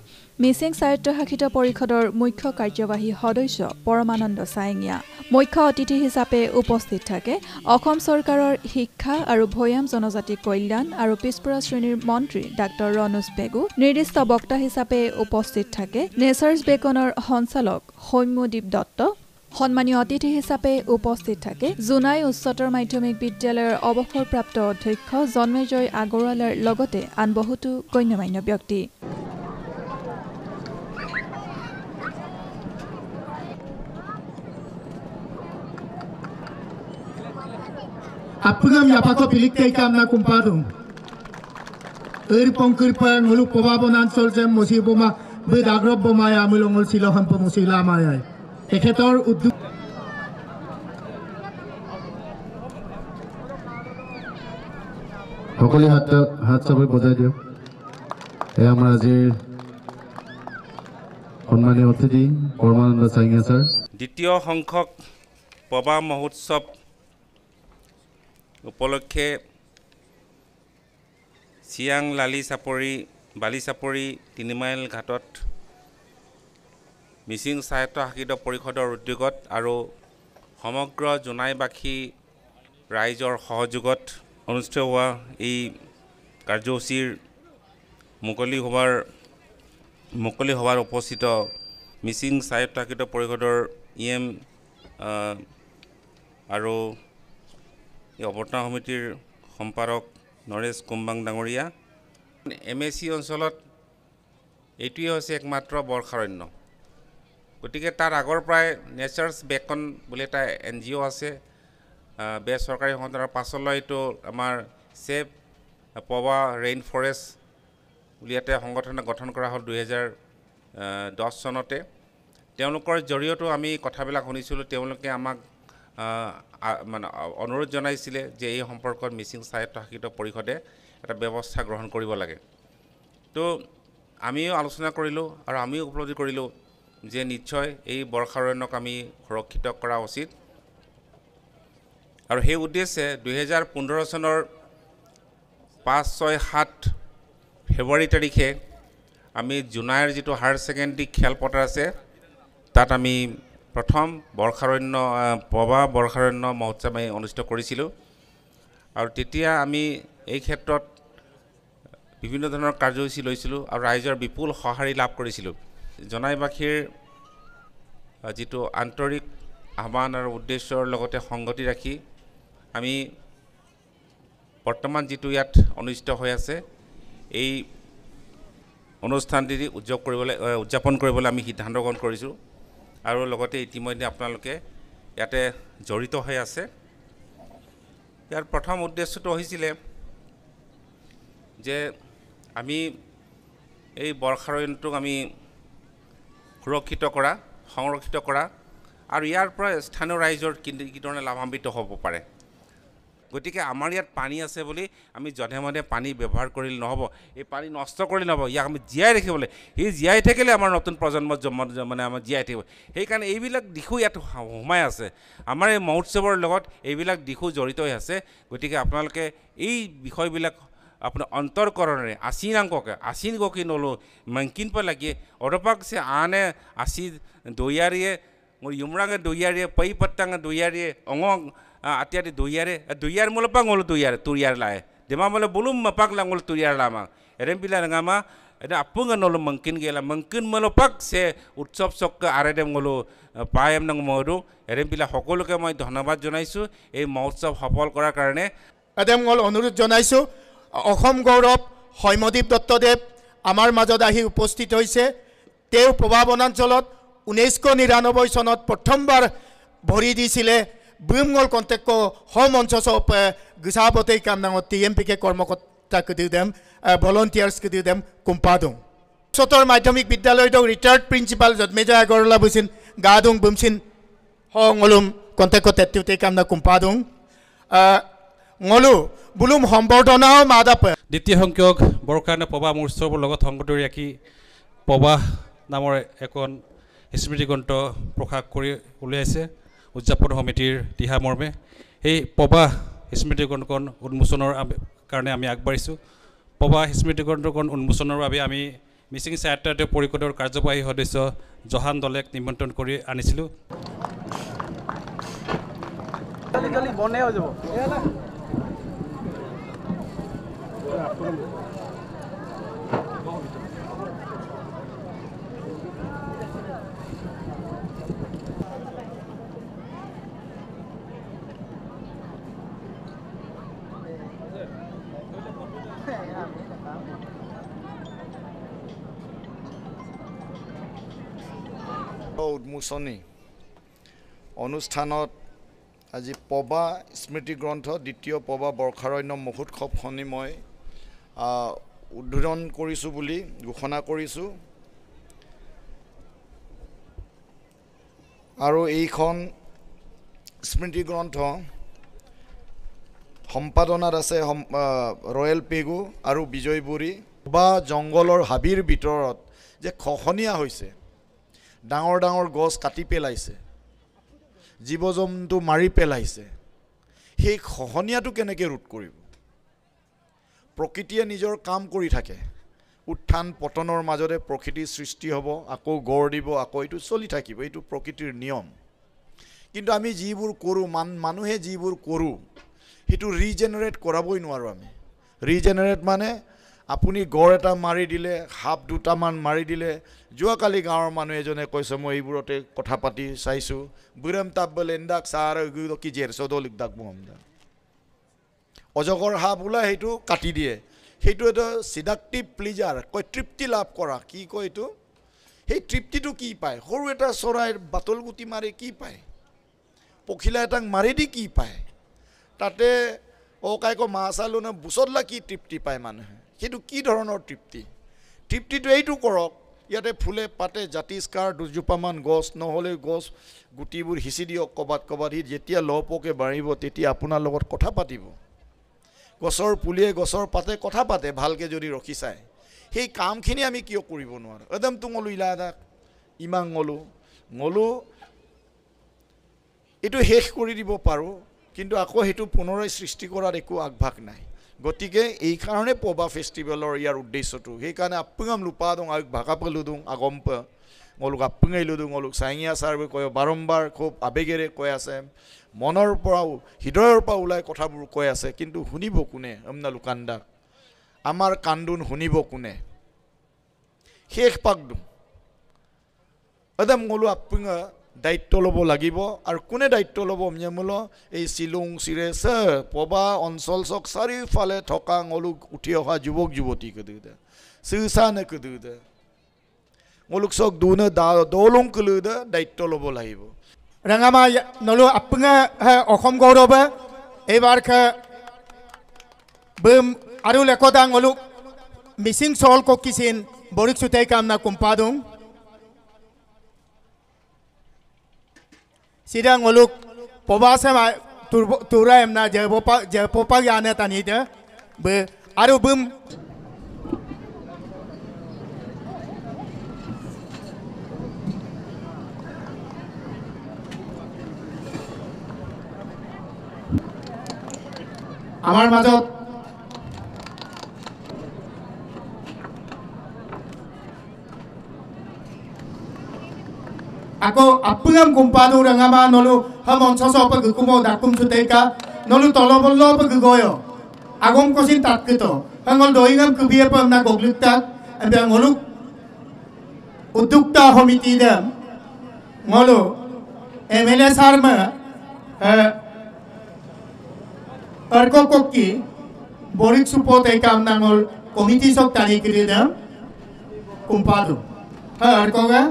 মিচিং স্বায়ত্তশাসিত পৰিষদৰ মুখ্য কাৰ্যবাহী সদস্য পৰমানন্দ চায়েঙীয়া মুখ্য অতিথি হিচাপে উপস্থিত থাকে অসম চৰকাৰৰ শিক্ষা আৰু ভৈয়াম জনজাতি কল্যাণ আৰু পিছপৰা শ্ৰেণীৰ মন্ত্ৰী ডাঃ ৰণোজ পেগু নিৰ্দিষ্ট বক্তা হিচাপে উপস্থিত থাকে নেচাৰ্ছ বেকনৰ সঞ্চালক সৌম্যদীপ দত্ত সন্মানীয় অতিথি হিচাপে উপস্থিত থাকে জোনাই উচ্চতৰ মাধ্যমিক বিদ্যালয়ৰ অৱসৰপ্ৰাপ্ত অধ্যক্ষ জন্মেজয় আগৰৱালাৰ লগতে আন বহুতো গণ্যমান্য ব্যক্তি Apugam yapako pilik kay kam na kumpadong. Irpong kirpang huluk pababonan soljem musiboma bedagrob bomaya mulongol silohan pamusila mayay. Teketor uddu সকলে হাত চাপৰি বজাই দিয়ক এয়া আমাৰ আজিৰ সন্মানীয় অতিথি পৰমানন্দ চায়েঙীয়া ছাৰ দ্বিতীয় সংখ্যক পবা মহোৎসৱ উপলক্ষে চিয়াং বালি চাপৰি 3 মাইল ঘাটত মিচিং স্বায়ত্তশাসিত পৰিষদৰ উদ্যোগত আৰু সমগ্ৰ জোনাইবাসী ৰাইজৰ সহযোগত অনুষ্ঠিত হোৱা এই কাৰ্যসূচীৰ মুকলি সভাৰ উপস্থিত মিচিং স্বায়ত্তশাসিত পৰিষদৰ EM আৰু এই অৱতৰণ সমিতিৰ সম্পাদক নৰেশ কুম্বাং ডাঙৰীয়া MAC অঞ্চলত এইটোৱে হৈছে একমাত্ৰ বৰ্ষাৰণ্য গতিকে তাৰ আগৰ পৰাই নেচাৰ্ছ বেকন বুলি এটা NGO আছে বেচৰকাৰী সংস্থাৰ পাছলৈ এইটো আমাৰ চেভ পবা ৰেইন ফৰেষ্ট বুলি এটা সংগঠন গঠন কৰা হ'ল 2010 চনতে তেওঁলোকৰ জৰিয়তেও আমি কথাবিলাক শুনিছিলোঁ তেওঁলোকে আমাক মানে অনুৰোধ জনাইছিলে যে এই সম্পৰ্কত মিচিং স্বায়ত্তশাসিত পৰিষদে এটা ব্যৱস্থা গ্ৰহণ কৰিব লাগে তো আমিও আলোচনা কৰিলোঁ আৰু আমিও উপলব্ধি কৰিলোঁ যে নিশ্চয় এই বৰ্ষাৰণ্যক আমি সুৰক্ষিত কৰা উচিত আৰু সেই উদ্দেশ্যে 2015 চনৰ 5-6-7 ফেব্ৰুৱাৰী তাৰিখে আমি জোনাইৰ যিটো হায়াৰ ছেকেণ্ডেৰী খেলপথাৰ আছে তাত আমি প্ৰথম পবা বৰ্ষাৰণ্য মহোৎসৱ আমি অনুষ্ঠিত কৰিছিলোঁ আৰু তেতিয়া আমি এই ক্ষেত্ৰত বিভিন্ন ধৰণৰ কাৰ্যসূচী লৈছিলোঁ আৰু ৰাইজৰ বিপুল সঁহাৰি লাভ কৰিছিলোঁ জোনাইবাসীৰ যিটো আন্তৰিক আহ্বান আৰু উদ্দেশ্যৰ লগতে সংগতি ৰাখি আমি বৰ্তমান যিটো ইয়াত অনুষ্ঠিত হৈ আছে এই অনুষ্ঠানটি উদযাপন কৰিবলৈ আমি সিদ্ধান্ত গ্ৰহণ কৰিছোঁ আৰু লগতে ইতিমধ্যে আপোনালোকে ইয়াতে জড়িত হৈ আছে ইয়াৰ প্ৰথম উদ্দেশ্যটো হৈছিলে যে আমি এই বৰ্ষাৰণ্যটোক আমি সুৰক্ষিত কৰা সংৰক্ষিত কৰা আৰু ইয়াৰ পৰা স্থানীয় ৰাইজৰ কি ধৰণে লাভান্বিত হ'ব পাৰে গতিকে আমাৰ ইয়াত পানী আছে বুলি আমি যধে মধে পানী ব্যৱহাৰ কৰিলে নহ'ব এই পানী নষ্ট কৰিলে নহ'ব ইয়াক আমি জীয়াই ৰাখিবলৈ সেই জীয়াই থাকিলে আমাৰ নতুন প্ৰজন্মৰ মানে আমাৰ জীয়াই থাকিব সেইকাৰণে এইবিলাক দিশো ইয়াত সোমাই আছে আমাৰ এই মহোৎসৱৰ লগত এইবিলাক দিশো জড়িত হৈ আছে গতিকে আপোনালোকে এই বিষয়বিলাক अपने अंतरकरण आसीन अंकों आसीन को कि नोलो मंकिन पर लगे और पाक से आने आसी दोयारिये और युमरांगे दोयारिये पई पत्तांगे दोयारिये अंगों आत्यारी दोयार मुलपांग ओलो दोयार लाए दिमा मुले बुलुम मपाक लांगोल दोयार लामा एरेम पिला नगामा एदा अपुंगा नोलो मंकिन गेला मंकिन मुलपाक से उत्सव सक आरेदेम गोलो पायम नंग मोदु एरेम पिला সকলোকে মই ধন্যবাদ জনাইছো এই মহোৎসৱ সফল কৰাৰ কাৰণে এদেম গল অনুৰোধ জনাইছো অসম গৌৰৱ হৈমদীপ দত্তদেৱ আমাৰ মাজত আহি উপস্থিত হৈছে তেওঁ পবা বনাঞ্চলত 1999 চনত প্ৰথমবাৰ ভৰি দিছিলে বুমগল কন্টেক্ট হোম অঞ্চলপ গসাবতে কামনাং টিএমপি কে কৰ্মকৰ্তা কদিদেম ভলন্টিয়াৰ্স কদিদেম কুম্পাদুং সতৰ মাধ্যমিক বিদ্যালয় দ ৰিটায়াৰ্ড প্ৰিন্সিপাল জদমেজা আগৰলা বুছিন গাদুং বুমছিন হংলুম কন্টেক্ট তেতুতে কামনা কুম্পাদুং ngolu bulum সম্বৰ্ধনা মাদাপ দ্বিতীয় সংখ্যক বৰখানা পবা মহোৎসৱৰ লগত সংগতি ৰাখি পবা নামৰ এখন স্মৃতি গ্ৰন্থ প্ৰকাশ কৰি উলিয়াইছে উদযাপন সমিতিৰ দিহা মৰ্মে এই পবা স্মৃতি গ্ৰন্থখন উন্মোচনৰ কাৰণে আমি আগবাঢ়িছোঁ পবা স্মৃতি গ্ৰন্থখন উন্মোচনৰ বাবে আমি মিচিং সাহিত্য পৰিষদৰ কাৰ্যবাহী সদস্য জহান দলেক নিমন্ত্ৰণ কৰি আনিছিলোঁ বনে হৈ যাব উন্মোচনী অনুষ্ঠানত আজি পবা স্মৃতি গ্ৰন্থ দ্বিতীয় পবা বৰ্ষাৰণ্য মহোৎসৱখনি মই উদ্বোধন কৰিছোঁ বুলি ঘোষণা কৰিছোঁ আৰু এইখন স্মৃতি গ্ৰন্থ সম্পাদনাত আছে ৰয়েল পেগু আৰু বিজয় বুঢ়ী বা জংগলৰ হাবিৰ ভিতৰত যে খহনীয়া হৈছে ডাঙৰ ডাঙৰ গছ কাটি পেলাইছে জীৱ জন্তু মাৰি পেলাইছে সেই খহনীয়াটো কেনেকৈ ৰোধ কৰিব প্ৰকৃতিয়ে নিজৰ কাম কৰি থাকে উত্থান পতনৰ মাজতে প্ৰকৃতিৰ সৃষ্টি হ'ব আকৌ গঢ় দিব আকৌ এইটো চলি থাকিব এইটো প্ৰকৃতিৰ নিয়ম কিন্তু আমি যিবোৰ কৰোঁ মানুহে যিবোৰ কৰোঁ সেইটো ৰিজেনেৰেট কৰাবই নোৱাৰোঁ আমি ৰিজেনেৰেট মানে আপুনি গড় এটা মাৰি দিলে সাপ দুটামান মাৰি দিলে যোৱাকালি গাঁৱৰ মানুহ এজনে কৈছে মই এইবোৰতে কথা পাতি চাইছোঁ বুৰম তাব্বল এন্দাক চাৰ কি জেৰ চদলিক দাক মোহাম্মদ অজগৰ সাপ ওলাই সেইটো কাটি দিয়ে সেইটো এটা চিডাক্টিভ প্লিজাৰ কয় তৃপ্তি লাভ কৰা কি কয় এইটো সেই তৃপ্তিটো কি পায় সৰু এটা চৰাইৰ বাতল গুটি মাৰি কি পায় পখিলা এটাক মাৰি দি কি পায় তাতে কাইকো মাছ আলু নে বুচদলা কি তৃপ্তি পায় মানুহে সেইটো কি ধৰণৰ তৃপ্তিটো এইটো কৰক ইয়াতে ফুলে পাতে জাতিস্কাৰ দুজোপামান গছ নহ'লে গছ গুটিবোৰ সিঁচি দিয়ক ক'বাত সি যেতিয়া লহপহকৈ বাঢ়িব তেতিয়া আপোনাৰ লগত কথা পাতিব গছৰ পুলিয়ে গছৰ পাতে কথা পাতে ভালকৈ যদি ৰখি চায় সেই কামখিনি আমি কিয় কৰিব নোৱাৰোঁ একদম তুঙলো ইলাদাক ইমান ngলো এইটো শেষ কৰি দিব পাৰোঁ কিন্তু আকৌ সেইটো পুনৰাই সৃষ্টি কৰাৰ একো আগভাগ নাই গতিকে এই কাৰণে পবা ফেষ্টিভেলৰ ইয়াৰ উদ্দেশ্যটো সেইকাৰণে আপুঙাম লুপা দং আগ ভাষা পেলো দং আগম্প ngoluk আপুঙাইলো দং ngoluk চাইঙিয়া ছাৰবে কয় বাৰম্বাৰ খুব আবেগেৰে কৈ আছে মনৰ পৰাও হৃদয়ৰ পৰা ওলাই কথাবোৰ কৈ আছে কিন্তু শুনিব কোনে আমনা লুকান্দা আমাৰ কান্দুন শুনিব কোনে শেষ পাক দং একদম ngolu আপুঙা দায়িত্ব ল'ব লাগিব আৰু কোনে দায়িত্ব ল'ব মূল এই শিলং চিৰেছ পবা অঞ্চল চক চাৰিওফালে থকা ngoluk উঠি অহা যুৱক যুৱতী কদুদে সুসানে কদুদে ngoluk চক দুনে দলং কলুদে দায়িত্ব ল'ব লাগিব ৰঙামা নলু আপুঙা অসম গৌৰৱ এইবাৰ বম আৰু লেকদা ngoluk মিচিং চল কিছিন বৰিক সুতাই কামনা কুম্পাদুং sidang ngoluk pobasa ma tura emna je popa yane tani de be aru bum আমাৰ মাজত Ako apungam kumpadu rangama nolu hamon soso pagkumo dakum suteka nolu tolobolo paggoyo. Agom kosin tat kito. Hangol doingam kubiya pam na goglukta ambang ngoluk udukta homiti dam ngolo MLA sarma arko kokki borik support ay kam nangol committee sok tani kiri dam kumpadu arko ga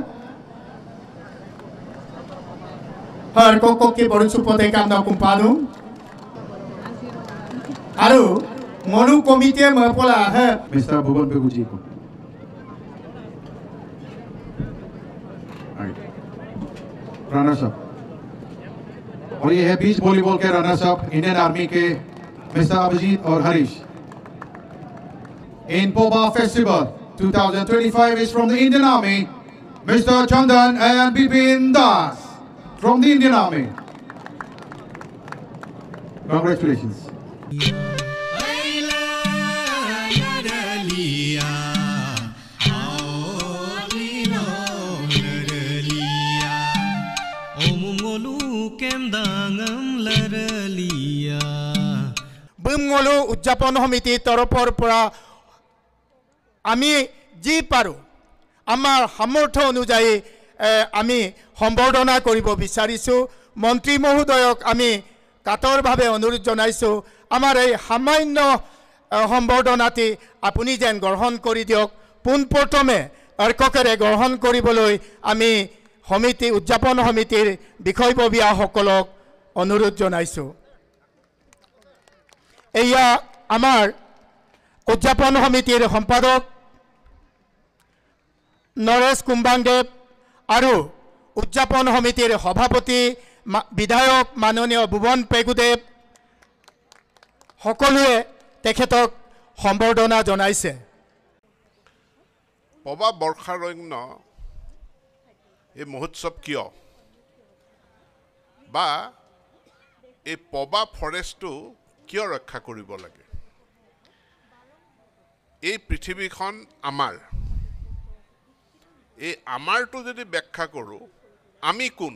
arko kokki borik support ay kam na kumpadu aru monu committee mapola ha Mr. Bhuvan Beguji को runners up और ये है beach volleyball के runners up Indian army के mister Abhijit और हरीश इन पोबा festival 2025 is from the Indian Army Mr. Chandan and Bipin Das from the Indian Army. Congratulations. Bumngolu উদযাপন সমিতি তৰফৰ পৰা আমি যি পাৰো আমাৰ সামৰ্থ্য অনুযায়ী আমি সম্বৰ্ধনা কৰিব বিচাৰিছো মন্ত্ৰী মহোদয়ক আমি কাতৰভাৱে অনুৰোধ জনাইছো আমাৰ এই সামান্য সম্বৰ্ধনাটি আপুনি যেন গ্ৰহণ কৰি দিয়ক পোনপ্ৰথমে অৰ্ককেৰে গ্ৰহণ কৰিবলৈ আমি সমিতি উদযাপন সমিতিৰ বিষয়ববীয়াসকলক অনুৰোধ জনাইছো এয়া আমাৰ উদযাপন সমিতিৰ সম্পাদক নৰেশ কুম্বাংদেৱ আৰু উদযাপন সমিতিৰ সভাপতি বিধায়ক মাননীয় ভুৱন পেগুদেৱ সকলোৱে তেখেতক সম্বৰ্ধনা জনাইছে পবা বৰ্ষাৰণ্য এই মহোৎসৱ কিয় বা এই পবা ফৰেষ্টটো কিয় ৰক্ষা কৰিব লাগে এই পৃথিৱীখন আমাৰ এই আমাৰটো যদি ব্যাখ্যা কৰোঁ আমি কোন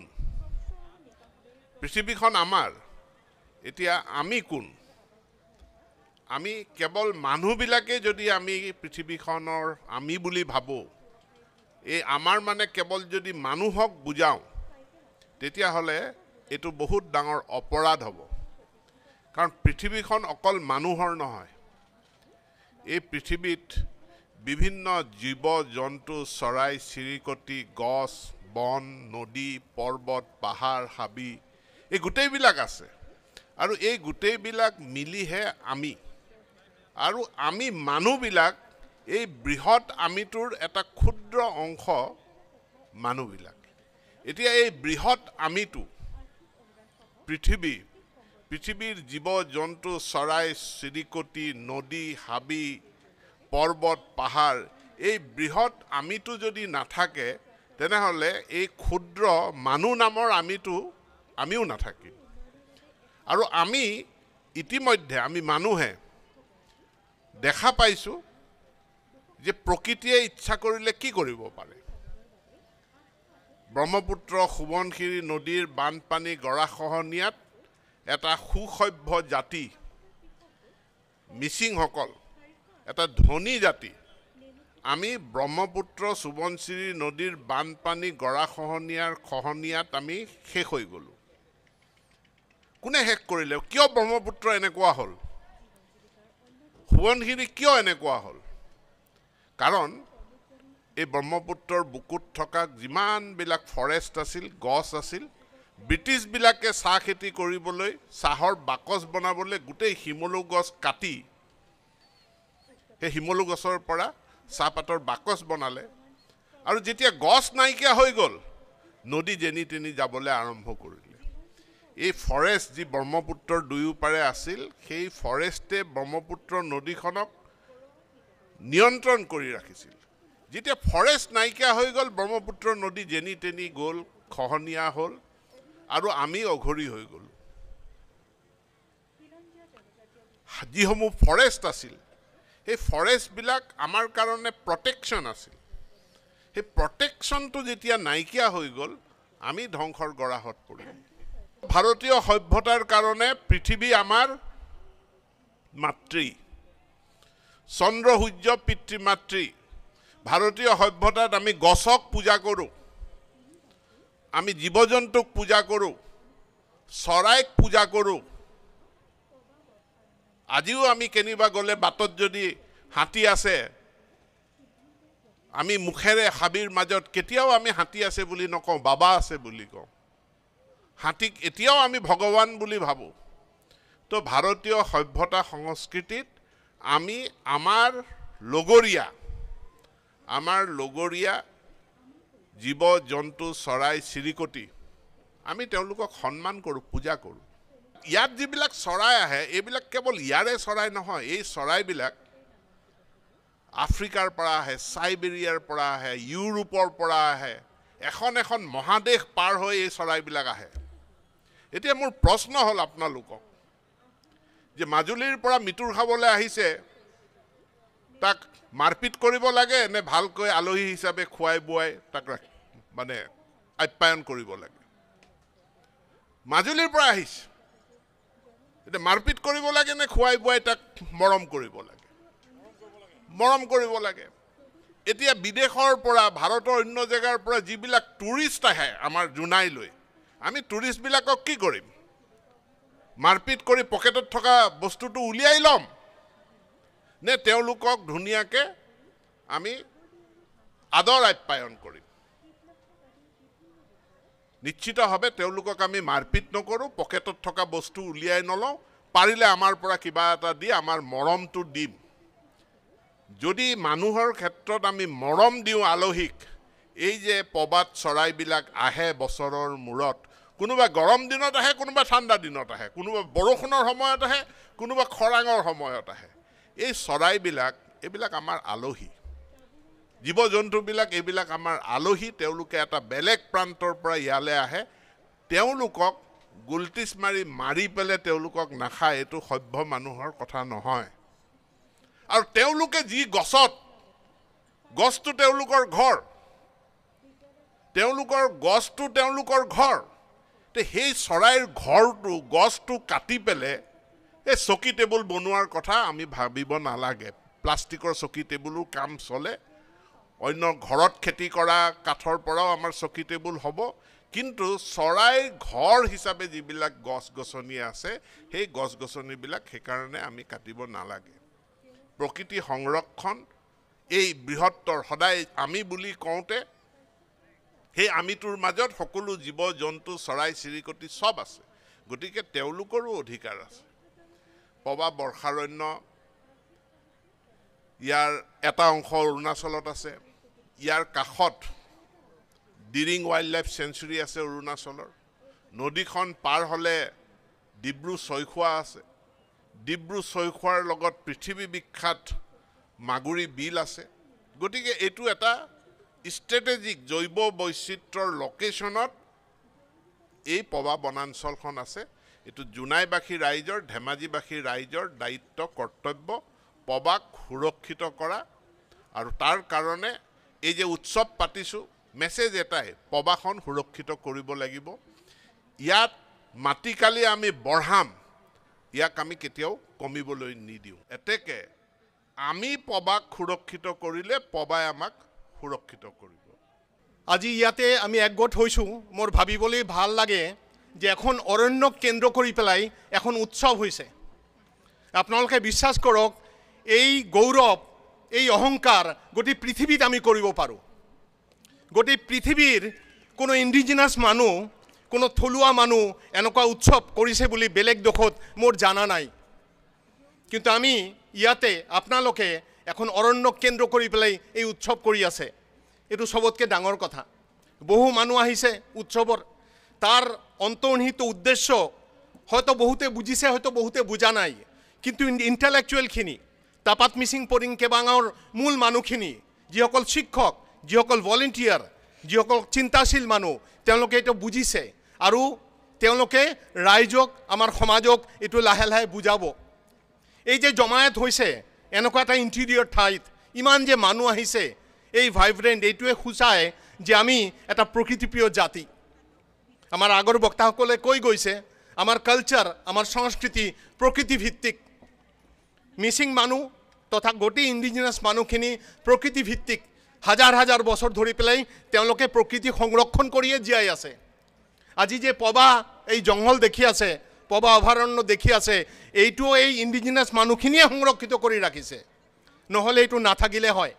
পৃথিৱীখন আমাৰ এতিয়া আমি কোন আমি কেৱল মানুহবিলাকে যদি আমি পৃথিৱীখনৰ আমি বুলি ভাবোঁ এই আমাৰ মানে কেৱল যদি মানুহক বুজাওঁ তেতিয়াহ'লে এইটো বহুত ডাঙৰ অপৰাধ হ'ব কাৰণ পৃথিৱীখন অকল মানুহৰ নহয় এই পৃথিৱীত বিভিন্ন জীৱ জন্তু চৰাই চিৰিকটি গছ বন নদী পৰ্বত পাহাৰ হাবি এই গোটেইবিলাক আছে আৰু এই গোটেইবিলাক মিলিহে আমি আৰু আমি মানুহবিলাক এই বৃহৎ আমিটোৰ এটা ক্ষুদ্ৰ অংশ মানুহবিলাক এতিয়া এই বৃহৎ আমিটো পৃথিৱীৰ জীৱ জন্তু চৰাই চিৰিকটি নদী হাবি পৰ্বত পাহাৰ এই বৃহৎ আমিটো যদি নাথাকে তেনেহ'লে এই ক্ষুদ্ৰ মানুহ নামৰ আমিও নাথাকিম আৰু আমি ইতিমধ্যে আমি মানুহে দেখা পাইছোঁ যে প্ৰকৃতিয়ে ইচ্ছা কৰিলে কি কৰিব পাৰে ব্ৰহ্মপুত্ৰ সোৱণশিৰি নদীৰ বানপানী গৰাখহনীয়াত এটা সুসভ্য জাতি মিচিংসকল এটা ধনী জাতি আমি ব্ৰহ্মপুত্ৰ সোৱণশিৰি নদীৰ বানপানী গৰাখহনীয়াত আমি শেষ হৈ গ'লোঁ কোনে শেষ কৰিলে কিয় ব্ৰহ্মপুত্ৰ এনেকুৱা হ'ল সোৱণশিৰি কিয় এনেকুৱা হ'ল কাৰণ এই ব্ৰহ্মপুত্ৰৰ বুকুত থকা যিমানবিলাক ফৰেষ্ট আছিল গছ আছিল ব্ৰিটিছবিলাকে চাহ খেতি কৰিবলৈ চাহৰ বাকচ বনাবলৈ গোটেই শিমলু গছ কাটি সেই শিমলু গছৰ পৰা চাহপাতৰ বাকচ বনালে আৰু যেতিয়া গছ নাইকিয়া হৈ গ'ল নদী যেনি তেনি যাবলৈ আৰম্ভ কৰিলে এই ফৰেষ্ট যি ব্ৰহ্মপুত্ৰৰ দুয়োপাৰে আছিল সেই ফৰেষ্টে ব্ৰহ্মপুত্ৰ নদীখনক নিয়ন্ত্ৰণ কৰি ৰাখিছিল যেতিয়া ফৰেষ্ট নাইকিয়া হৈ গ'ল ব্ৰহ্মপুত্ৰ নদী যেনি তেনি গ'ল খহনীয়া হ'ল আৰু আমি অঘৰী হৈ গ'লোঁ যিসমূহ ফৰেষ্ট আছিল সেই ফৰেষ্টবিলাক আমাৰ কাৰণে প্ৰটেকশ্যন আছিল সেই প্ৰটেকশ্যনটো যেতিয়া নাইকিয়া হৈ গ'ল আমি ধ্বংসৰ গৰাহত পৰিম। ভাৰতীয় সভ্যতাৰ কাৰণে পৃথিৱী আমাৰ মাতৃ, চন্দ্ৰ সূৰ্য পিতৃ মাতৃ। ভাৰতীয় সভ্যতাত আমি গছক পূজা কৰোঁ, আমি জীৱ জন্তুক পূজা কৰোঁ, চৰাইক পূজা কৰোঁ। আজিও আমি কেনিবা গ'লে বাটত যদি হাতী আছে, আমি মুখেৰে হাবিৰ মাজত কেতিয়াও আমি হাতী আছে বুলি নকওঁ, বাবা আছে বুলি কওঁ। হাতীক এতিয়াও আমি ভগৱান বুলি ভাবোঁ। তো ভাৰতীয় সভ্যতা সংস্কৃতিত আমি আমাৰ লগৰীয়া জীৱ জন্তু চৰাই চিৰিকটি আমি তেওঁলোকক সন্মান কৰোঁ, পূজা কৰোঁ। ইয়াত যিবিলাক চৰাই আহে এইবিলাক কেৱল ইয়াৰে চৰাই নহয়, এই চৰাইবিলাক আফ্ৰিকাৰ পৰা আহে, চাইবেৰিয়াৰ পৰা আহে, ইউৰোপৰ পৰা আহে, এখন এখন মহাদেশ পাৰ হৈ এই চৰাইবিলাক আহে। এতিয়া মোৰ প্ৰশ্ন হ'ল আপোনালোকক যে মাজুলীৰ পৰা মিতুৰ খাবলৈ আহিছে, তাক মাৰপিট কৰিব লাগে নে ভালকৈ আলহী হিচাপে খুৱাই বুৱাই তাক মানে আপ্যায়ন কৰিব লাগে? মাজুলীৰ পৰা আহিছে, এতিয়া মাৰপিট কৰিব লাগে নে খুৱাই বুৱাই তাক মৰম কৰিব লাগে? মৰম কৰিব লাগে। এতিয়া বিদেশৰ পৰা, ভাৰতৰ অন্য জেগাৰ পৰা যিবিলাক টুৰিষ্ট আহে আমাৰ জোনাইলৈ, আমি টুৰিষ্টবিলাকক কি কৰিম? মাৰপিট কৰি পকেটত থকা বস্তুটো উলিয়াই ল'ম নে তেওঁলোকক ধুনীয়াকৈ আমি আদৰ আপ্যায়ন কৰিম? নিশ্চিতভাৱে তেওঁলোকক আমি মাৰপিট নকৰোঁ, পকেটত থকা বস্তু উলিয়াই নলওঁ, পাৰিলে আমাৰ পৰা কিবা এটা দি আমাৰ মৰমটো দিম। যদি মানুহৰ ক্ষেত্ৰত আমি মৰম দিওঁ আলহীক, এই যে পবাত চৰাইবিলাক আহে বছৰৰ মূৰত, কোনোবা গৰম দিনত আহে, কোনোবা ঠাণ্ডা দিনত আহে, কোনোবা বৰষুণৰ সময়ত আহে, কোনোবা খৰাঙৰ সময়ত আহে। এই চৰাইবিলাক এইবিলাক আমাৰ আলহী, জীৱ জন্তুবিলাক এইবিলাক আমাৰ আলহী। তেওঁলোকে এটা বেলেগ প্ৰান্তৰ পৰা ইয়ালৈ আহে, তেওঁলোকক গুলটিচ মাৰি পেলাই তেওঁলোকক নাখায়, এইটো সভ্য মানুহৰ কথা নহয়। আৰু তেওঁলোকে যি গছটো তেওঁলোকৰ ঘৰ, তেওঁলোকৰ ঘৰ, সেই চৰাইৰ ঘৰটো, গছটো কাটি পেলাই এই চকী টেবুল বনোৱাৰ কথা আমি ভাবিব নালাগে। প্লাষ্টিকৰ চকী টেবুলো কাম চলে, অন্য ঘৰত খেতি কৰা কাঠৰ পৰাও আমাৰ চকী টেবুল হ'ব, কিন্তু চৰাইৰ ঘৰ হিচাপে যিবিলাক গছ গছনি আছে সেই গছ গছনিবিলাক সেইকাৰণে আমি কাটিব নালাগে। প্ৰকৃতি সংৰক্ষণ এই বৃহত্তৰ, সদায় আমি বুলি কওঁতে সেই আমিটোৰ মাজত সকলো জীৱ জন্তু চৰাই চিৰিকটি চব আছে, গতিকে তেওঁলোকৰো অধিকাৰ আছে। পবা বৰ্ষাৰণ্য ইয়াৰ এটা অংশ অৰুণাচলত আছে, ইয়াৰ কাষত ডিৰিং ৱাইল্ড লাইফ চেঞ্চুৰী আছে অৰুণাচলৰ। নদীখন পাৰ হ'লে ডিব্ৰু চৈখোৱা আছে, ডিব্ৰু চৈখোৱাৰ লগত পৃথিৱী বিখ্যাত মাগুৰী বিল আছে। গতিকে এইটো এটা ষ্ট্ৰেটেজিক জৈৱ বৈচিত্ৰ্যৰ লোকেশ্যনত এই পবা বনাঞ্চলখন আছে। এইটো জোনাইবাসী ৰাইজৰ, ধেমাজিবাসী ৰাইজৰ দায়িত্ব, কৰ্তব্য পবাক সুৰক্ষিত কৰা। আৰু তাৰ কাৰণে এই যে উৎসৱ পাতিছোঁ, মেছেজ এটাই, পবাখন সুৰক্ষিত কৰিব লাগিব। ইয়াত মাটিকালি আমি বঢ়াম, ইয়াক আমি কেতিয়াও কমিবলৈ নিদিওঁ। এতেকে আমি পবাক সুৰক্ষিত কৰিলে পবাই আমাক সুৰক্ষিত কৰিব। আজি ইয়াতে আমি একগোট হৈছোঁ, মোৰ ভাবিবলৈ ভাল লাগে যে এখন অৰণ্যক কেন্দ্ৰ কৰি পেলাই এখন উৎসৱ হৈছে। আপোনালোকে বিশ্বাস কৰক, এই গৌৰৱ, এই অহংকাৰ গোটেই পৃথিৱীত আমি কৰিব পাৰোঁ। গোটেই পৃথিৱীৰ কোনো ইণ্ডিজিনাছ মানুহ, কোনো থলুৱা মানুহ এনেকুৱা উৎসৱ কৰিছে বুলি বেলেগ দেশত মোৰ জানা নাই। কিন্তু আমি ইয়াতে আপোনালোকে এখন অৰণ্যক কেন্দ্ৰ কৰি পেলাই এই উৎসৱ কৰি আছে, এইটো চবতকৈ ডাঙৰ কথা। বহু মানুহ আহিছে উৎসৱৰ, তাৰ অন্তৰ্নিহিত উদ্দেশ্য হয়তো বহুতে বুজিছে, হয়তো বহুতে বুজা নাই, কিন্তু ইণ্টেলেকচুৱেলখিনি, তাপাত মিচিং পৰিং কেবাঙৰ মূল মানুহখিনি, যিসকল শিক্ষক, যিসকল ভলেণ্টিয়াৰ, যিসকল চিন্তাশীল মানুহ, তেওঁলোকে এইটো বুজিছে আৰু তেওঁলোকে ৰাইজক, আমাৰ সমাজক এইটো লাহে লাহে বুজাব। এই যে জমায়েত হৈছে এনেকুৱা এটা ইণ্টেৰিয়ৰ ঠাইত, ইমান যে মানুহ আহিছে, এই ভাইব্ৰেণ্ট, এইটোৱে সূচায় যে আমি এটা প্ৰকৃতিপ্ৰিয় জাতি। আমাৰ আগৰ বক্তাসকলে কৈ গৈছে আমাৰ কালচাৰ আমাৰ সংস্কৃতি প্ৰকৃতিভিত্তিক মিচিং মানুহ তথা গোটেই ইণ্ডিজিনাছ মানুহখিনি প্ৰকৃতিভিত্তিক হাজাৰ হাজাৰ বছৰ ধৰি পেলাই তেওঁলোকে প্ৰকৃতি সংৰক্ষণ কৰিয়ে জীয়াই আছে আজি যে পবা এই জংঘল দেখি আছে পবা অভয়াৰণ্য দেখি আছে এইটো এই ইণ্ডিজিনাছ মানুহখিনিয়ে সংৰক্ষিত কৰি ৰাখিছে নহ'লে এইটো নাথাকিলে হয়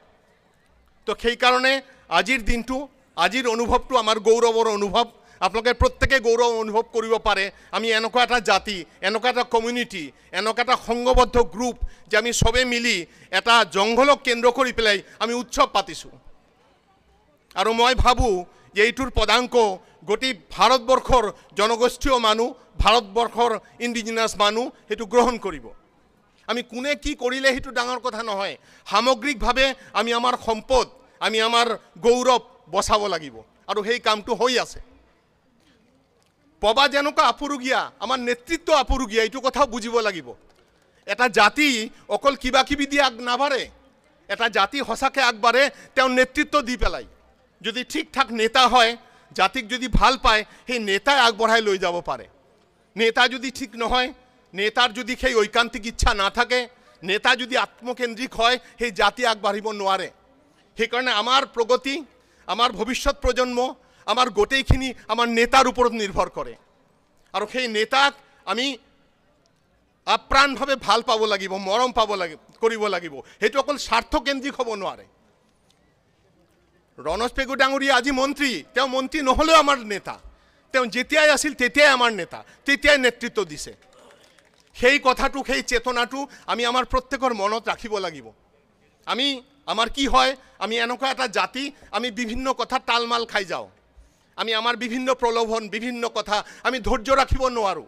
তো সেইকাৰণে আজিৰ দিনটো আজিৰ অনুভৱটো আমাৰ গৌৰৱৰ অনুভৱ আপোনালোকে প্ৰত্যেকে গৌৰৱ অনুভৱ কৰিব পাৰে আমি এনেকুৱা এটা জাতি এনেকুৱা এটা কমিউনিটি এনেকুৱা এটা সংঘবদ্ধ গ্ৰুপ যে আমি সবে মিলি এটা জংঘলক কেন্দ্ৰ কৰি পেলাই আমি উৎসৱ পাতিছোঁ আৰু মই ভাবোঁ যে এইটোৰ পদাংক গোটেই ভাৰতবৰ্ষৰ জনগোষ্ঠীয় মানুহ ভাৰতবৰ্ষৰ ইণ্ডিজিনাছ মানুহ সেইটো গ্ৰহণ কৰিব আমি কোনে কি কৰিলে সেইটো ডাঙৰ কথা নহয় সামগ্ৰিকভাৱে আমি আমাৰ সম্পদ আমি আমাৰ গৌৰৱ বচাব লাগিব আৰু সেই কামটো হৈ আছে পবা যেনেকুৱা আপুৰুগীয়া আমাৰ নেতৃত্ব আপুৰুগীয়া এইটো কথাও বুজিব লাগিব এটা জাতি অকল কিবা কিবি দি আগ নাবাঢ়ে এটা জাতি সঁচাকৈ আগবাঢ়ে তেওঁ নেতৃত্ব দি পেলাই যদি ঠিক ঠাক নেতা হয় জাতিক যদি ভাল পায় সেই নেতাই আগবঢ়াই লৈ যাব পাৰে নেতা যদি ঠিক নহয় নেতাৰ যদি সেই ঐকান্তিক ইচ্ছা নাথাকে নেতা যদি আত্মকেন্দ্ৰিক হয় সেই জাতি আগবাঢ়িব নোৱাৰে সেইকাৰণে আমাৰ প্ৰগতি আমাৰ ভৱিষ্যত প্ৰজন্ম আমাৰ গোটেইখিনি আমাৰ নেতাৰ ওপৰত নিৰ্ভৰ কৰে আৰু সেই নেতাক আমি আপ্ৰাণভাৱে ভাল পাব লাগিব মৰম পাব লাগিব কৰিব লাগিব সেইটো অকল স্বাৰ্থকেন্দ্ৰিক হ'ব নোৱাৰে ৰণোজ পেগু ডাঙৰীয়া আজি মন্ত্ৰী তেওঁ মন্ত্ৰী নহ'লেও আমাৰ নেতা তেওঁ যেতিয়াই আছিল তেতিয়াই আমাৰ নেতা তেতিয়াই নেতৃত্ব দিছে সেই কথাটো সেই চেতনাটো আমি আমাৰ প্ৰত্যেকৰ মনত ৰাখিব লাগিব আমি আমাৰ কি হয় আমি এনেকুৱা এটা জাতি আমি বিভিন্ন কথা তালমাল খাই যাওঁ আমি আমাৰ বিভিন্ন প্ৰলোভন বিভিন্ন কথা আমি ধৈৰ্য ৰাখিব নোৱাৰোঁ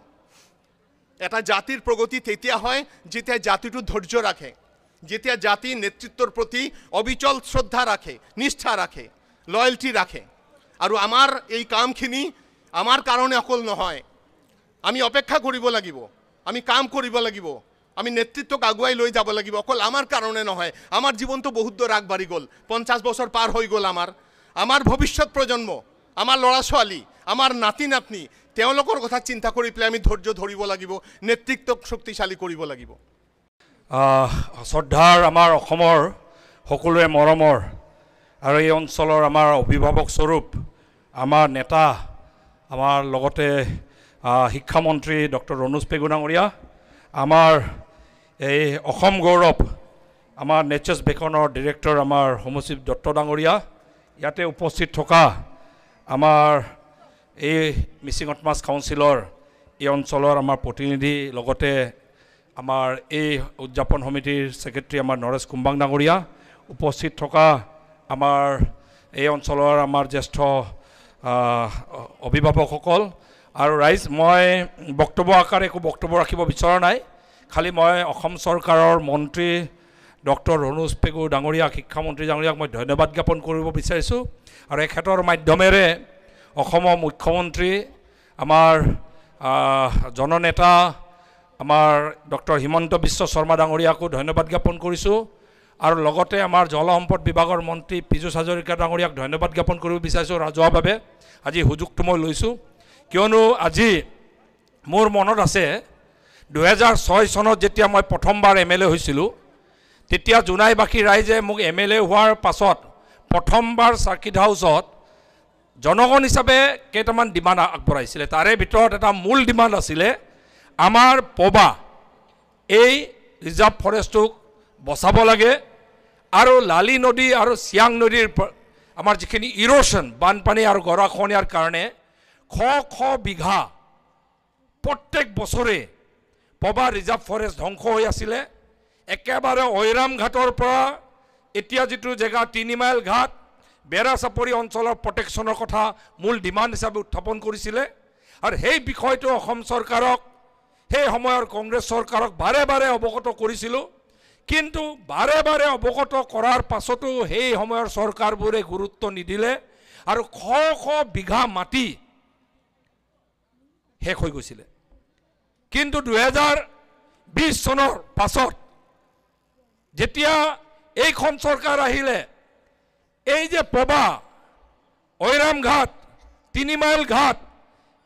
এটা জাতিৰ প্ৰগতি তেতিয়া হয় যেতিয়া জাতিটো ধৈৰ্য ৰাখে যেতিয়া জাতি নেতৃত্বৰ প্ৰতি অবিচল শ্ৰদ্ধা ৰাখে নিষ্ঠা ৰাখে লয়েলটি ৰাখে আৰু আমাৰ এই কামখিনি আমাৰ কাৰণে অকল নহয় আমি অপেক্ষা কৰিব লাগিব আমি কাম কৰিব লাগিব আমি নেতৃত্বক আগুৱাই লৈ যাব লাগিব অকল আমাৰ কাৰণে নহয় আমাৰ জীৱনটো বহুত দূৰ আগবাঢ়ি গ'ল 50 বছৰ পাৰ হৈ গ'ল আমাৰ ভৱিষ্যত প্ৰজন্ম আমাৰ ল'ৰা ছোৱালী আমাৰ নাতি নাতনি তেওঁলোকৰ কথা চিন্তা কৰি পেলাই আমি ধৈৰ্য ধৰিব লাগিব নেতৃত্বক শক্তিশালী কৰিব লাগিব শ্ৰদ্ধাৰ আমাৰ অসমৰ সকলোৰে মৰমৰ আৰু এই অঞ্চলৰ আমাৰ অভিভাৱক স্বৰূপ আমাৰ নেতা আমাৰ লগতে শিক্ষামন্ত্ৰী ডক্টৰ ৰণোজ পেগু ডাঙৰীয়া আমাৰ এই অসম গৌৰৱ আমাৰ নেচাৰ্ছ বেকনৰ ডিৰেক্টৰ আমাৰ হোমশিৱ দত্ত ডাঙৰীয়া ইয়াতে উপস্থিত থকা আমাৰ এই মিচিং অটমাছ কাউন্সিলৰ এই অঞ্চলৰ আমাৰ প্ৰতিনিধি লগতে আমাৰ এই উদযাপন সমিতিৰ ছেক্ৰেটাৰী আমাৰ নৰেশ কুম্বাং ডাঙৰীয়া উপস্থিত থকা আমাৰ এই অঞ্চলৰ আমাৰ জ্যেষ্ঠ অভিভাৱকসকল আৰু ৰাইজ মই বক্তব্য আকাৰে একো বক্তব্য ৰাখিব বিচৰা নাই খালি মই অসম চৰকাৰৰ মন্ত্ৰী ডক্টৰ ৰণোজ পেগু ডাঙৰীয়াক শিক্ষামন্ত্ৰী ডাঙৰীয়াক মই ধন্যবাদ জ্ঞাপন কৰিব বিচাৰিছোঁ আৰু এখেতৰ মাধ্যমেৰে অসমৰ মুখ্যমন্ত্ৰী আমাৰ জননেতা আমাৰ ডক্টৰ হিমন্ত বিশ্ব শৰ্মা ডাঙৰীয়াকো ধন্যবাদ জ্ঞাপন কৰিছোঁ আৰু লগতে আমাৰ জলসম্পদ বিভাগৰ মন্ত্ৰী পীযুষ হাজৰিকা ডাঙৰীয়াক ধন্যবাদ জ্ঞাপন কৰিব বিচাৰিছোঁ ৰাজহুৱাভাৱে আজি সুযোগটো মই লৈছোঁ কিয়নো আজি মোৰ মনত আছে 2006 চনত যেতিয়া মই প্ৰথমবাৰ MLA হৈছিলোঁ তেতিয়া জোনাইবাসী ৰাইজে মোক MLA হোৱাৰ পাছত প্ৰথমবাৰ চাৰ্কিট হাউচত জনগণ হিচাপে কেইটামান ডিমাণ্ড আগবঢ়াইছিলে তাৰে ভিতৰত এটা মূল ডিমাণ্ড আছিলে আমাৰ পবা এই ৰিজাৰ্ভ ফৰেষ্টটোক বচাব লাগে আৰু লালি নদী আৰু চিয়াং নদীৰ আমাৰ যিখিনি ইৰোশ্যন বানপানী আৰু গৰাখহনীয়াৰ কাৰণে শ বিঘা প্ৰত্যেক বছৰে পবা ৰিজাৰ্ভ ফৰেষ্ট ধ্বংস হৈ আছিলে একেবাৰে ঐৰাম ঘাটৰ পৰা এতিয়া যিটো জেগা 3 মাইল ঘাট বেৰা চাপৰি অঞ্চলৰ প্ৰটেকশ্যনৰ কথা মূল ডিমাণ্ড হিচাপে উত্থাপন কৰিছিলে আৰু সেই বিষয়টো অসম চৰকাৰক সেই সময়ৰ কংগ্ৰেছ চৰকাৰক বাৰে বাৰে অৱগত কৰিছিলোঁ কিন্তু বাৰে বাৰে অৱগত কৰাৰ পাছতো সেই সময়ৰ চৰকাৰবোৰে গুৰুত্ব নিদিলে আৰু শ বিঘা মাটি শেষ হৈ গৈছিলে কিন্তু 2020 চনৰ পাছত যেতিয়া এইখন চৰকাৰ আহিলে এই যে পবা ঐৰাম ঘাট 3 মাইল ঘাট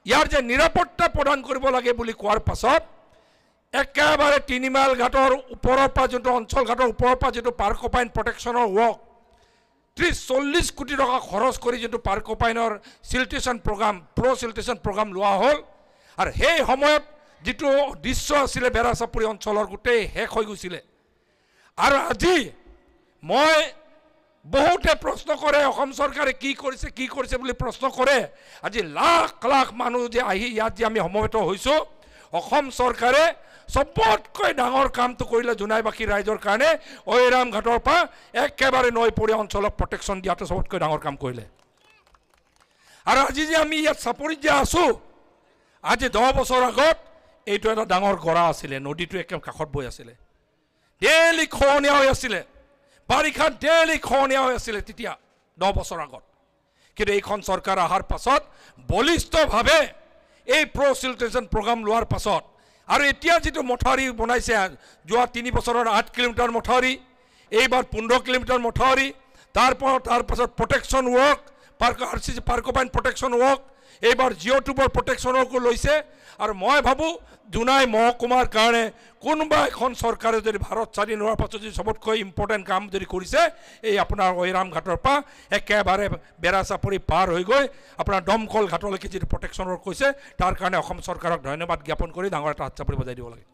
ইয়াৰ যে নিৰাপত্তা প্ৰদান কৰিব লাগে বুলি কোৱাৰ পাছত একেবাৰে 3 মাইল ঘাটৰ ওপৰৰ পৰা যোনটো অঞ্চল ঘাটৰ ওপৰৰ পৰা যিটো পাৰ্কোপাইন প্ৰটেকশ্যনৰ ৱৰ্ক 30-40 কোটি টকা খৰচ কৰি যিটো পাৰ্কোপাইনৰ চিল্টেশ্যন প্ৰগ্ৰাম চিল্টেশ্যন প্ৰগ্ৰাম লোৱা হ'ল আৰু সেই সময়ত যিটো দৃশ্য আছিলে বেৰাচাপৰি অঞ্চলৰ গোটেই শেষ হৈ গৈছিলে আৰু আজি মই বহুতে প্ৰশ্ন কৰে অসম চৰকাৰে কি কৰিছে বুলি প্ৰশ্ন কৰে আজি লাখ লাখ মানুহ যে আহি ইয়াত যে আমি সমবেত হৈছোঁ অসম চৰকাৰে সবতকৈ ডাঙৰ কামটো কৰিলে জোনাইবাসী ৰাইজৰ কাৰণে ঐৰাম ঘাটৰ পৰা একেবাৰে নৈপৰীয়া অঞ্চলক প্ৰটেকশ্যন দিয়াটো সবতকৈ ডাঙৰ কাম কৰিলে আৰু আজি যে আমি ইয়াত চাপৰিত যে আছোঁ আজি 10 বছৰ আগত এইটো এটা ডাঙৰ গৰা আছিলে নদীটো একে কাষত বৈ আছিলে ডেইলি খহনীয়া হৈ আছিলে বাৰিষা ডেইলি খহনীয়া হৈ আছিলে তেতিয়া 10 বছৰ আগত কিন্তু এইখন চৰকাৰ অহাৰ পাছত বলিষ্ঠভাৱে এই চিল্টেশ্যন প্ৰগ্ৰাম লোৱাৰ পাছত আৰু এতিয়া যিটো মথাউৰি বনাইছে যোৱা 3 বছৰৰ 8 কিলোমিটাৰ মথাউৰি এইবাৰ 15 কিলোমিটাৰ মথাউৰি তাৰ পাছত protection work RCC porcupine protection work এইবাৰ জিঅ'2ৰ প্ৰটেকশ্যনকো লৈছে আৰু মই ভাবোঁ জোনাই মহকুমাৰ কাৰণে কোনোবা এখন চৰকাৰে যদি ভাৰত স্বাধীন হোৱাৰ পাছত যদি সবতকৈ ইম্পৰ্টেণ্ট কাম যদি কৰিছে এই আপোনাৰ ঐৰাম ঘাটৰ পৰা একেবাৰে বেৰাচাপৰি পাৰ হৈ গৈ আপোনাৰ দমকল ঘাটলৈকে যিটো প্ৰটেকশ্যন ৱৰ্ক কৈছে তাৰ কাৰণে অসম চৰকাৰক ধন্যবাদ জ্ঞাপন কৰি ডাঙৰ এটা হাতচাপৰি বজাই দিব লাগে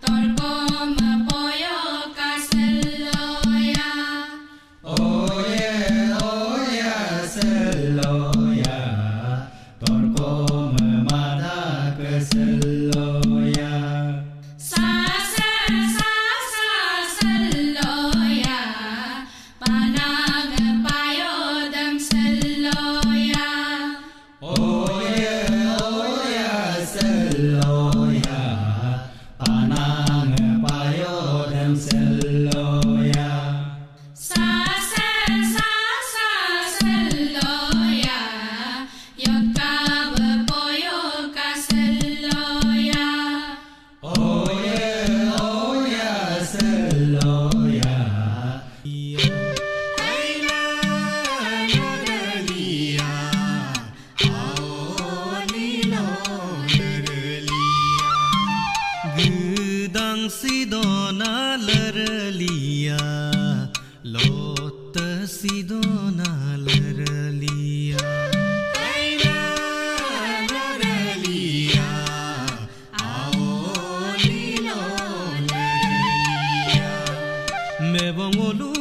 Torkom poyo sidona lerlia lot sidona lerlia aina lerlia aolilo lerlia me bongolu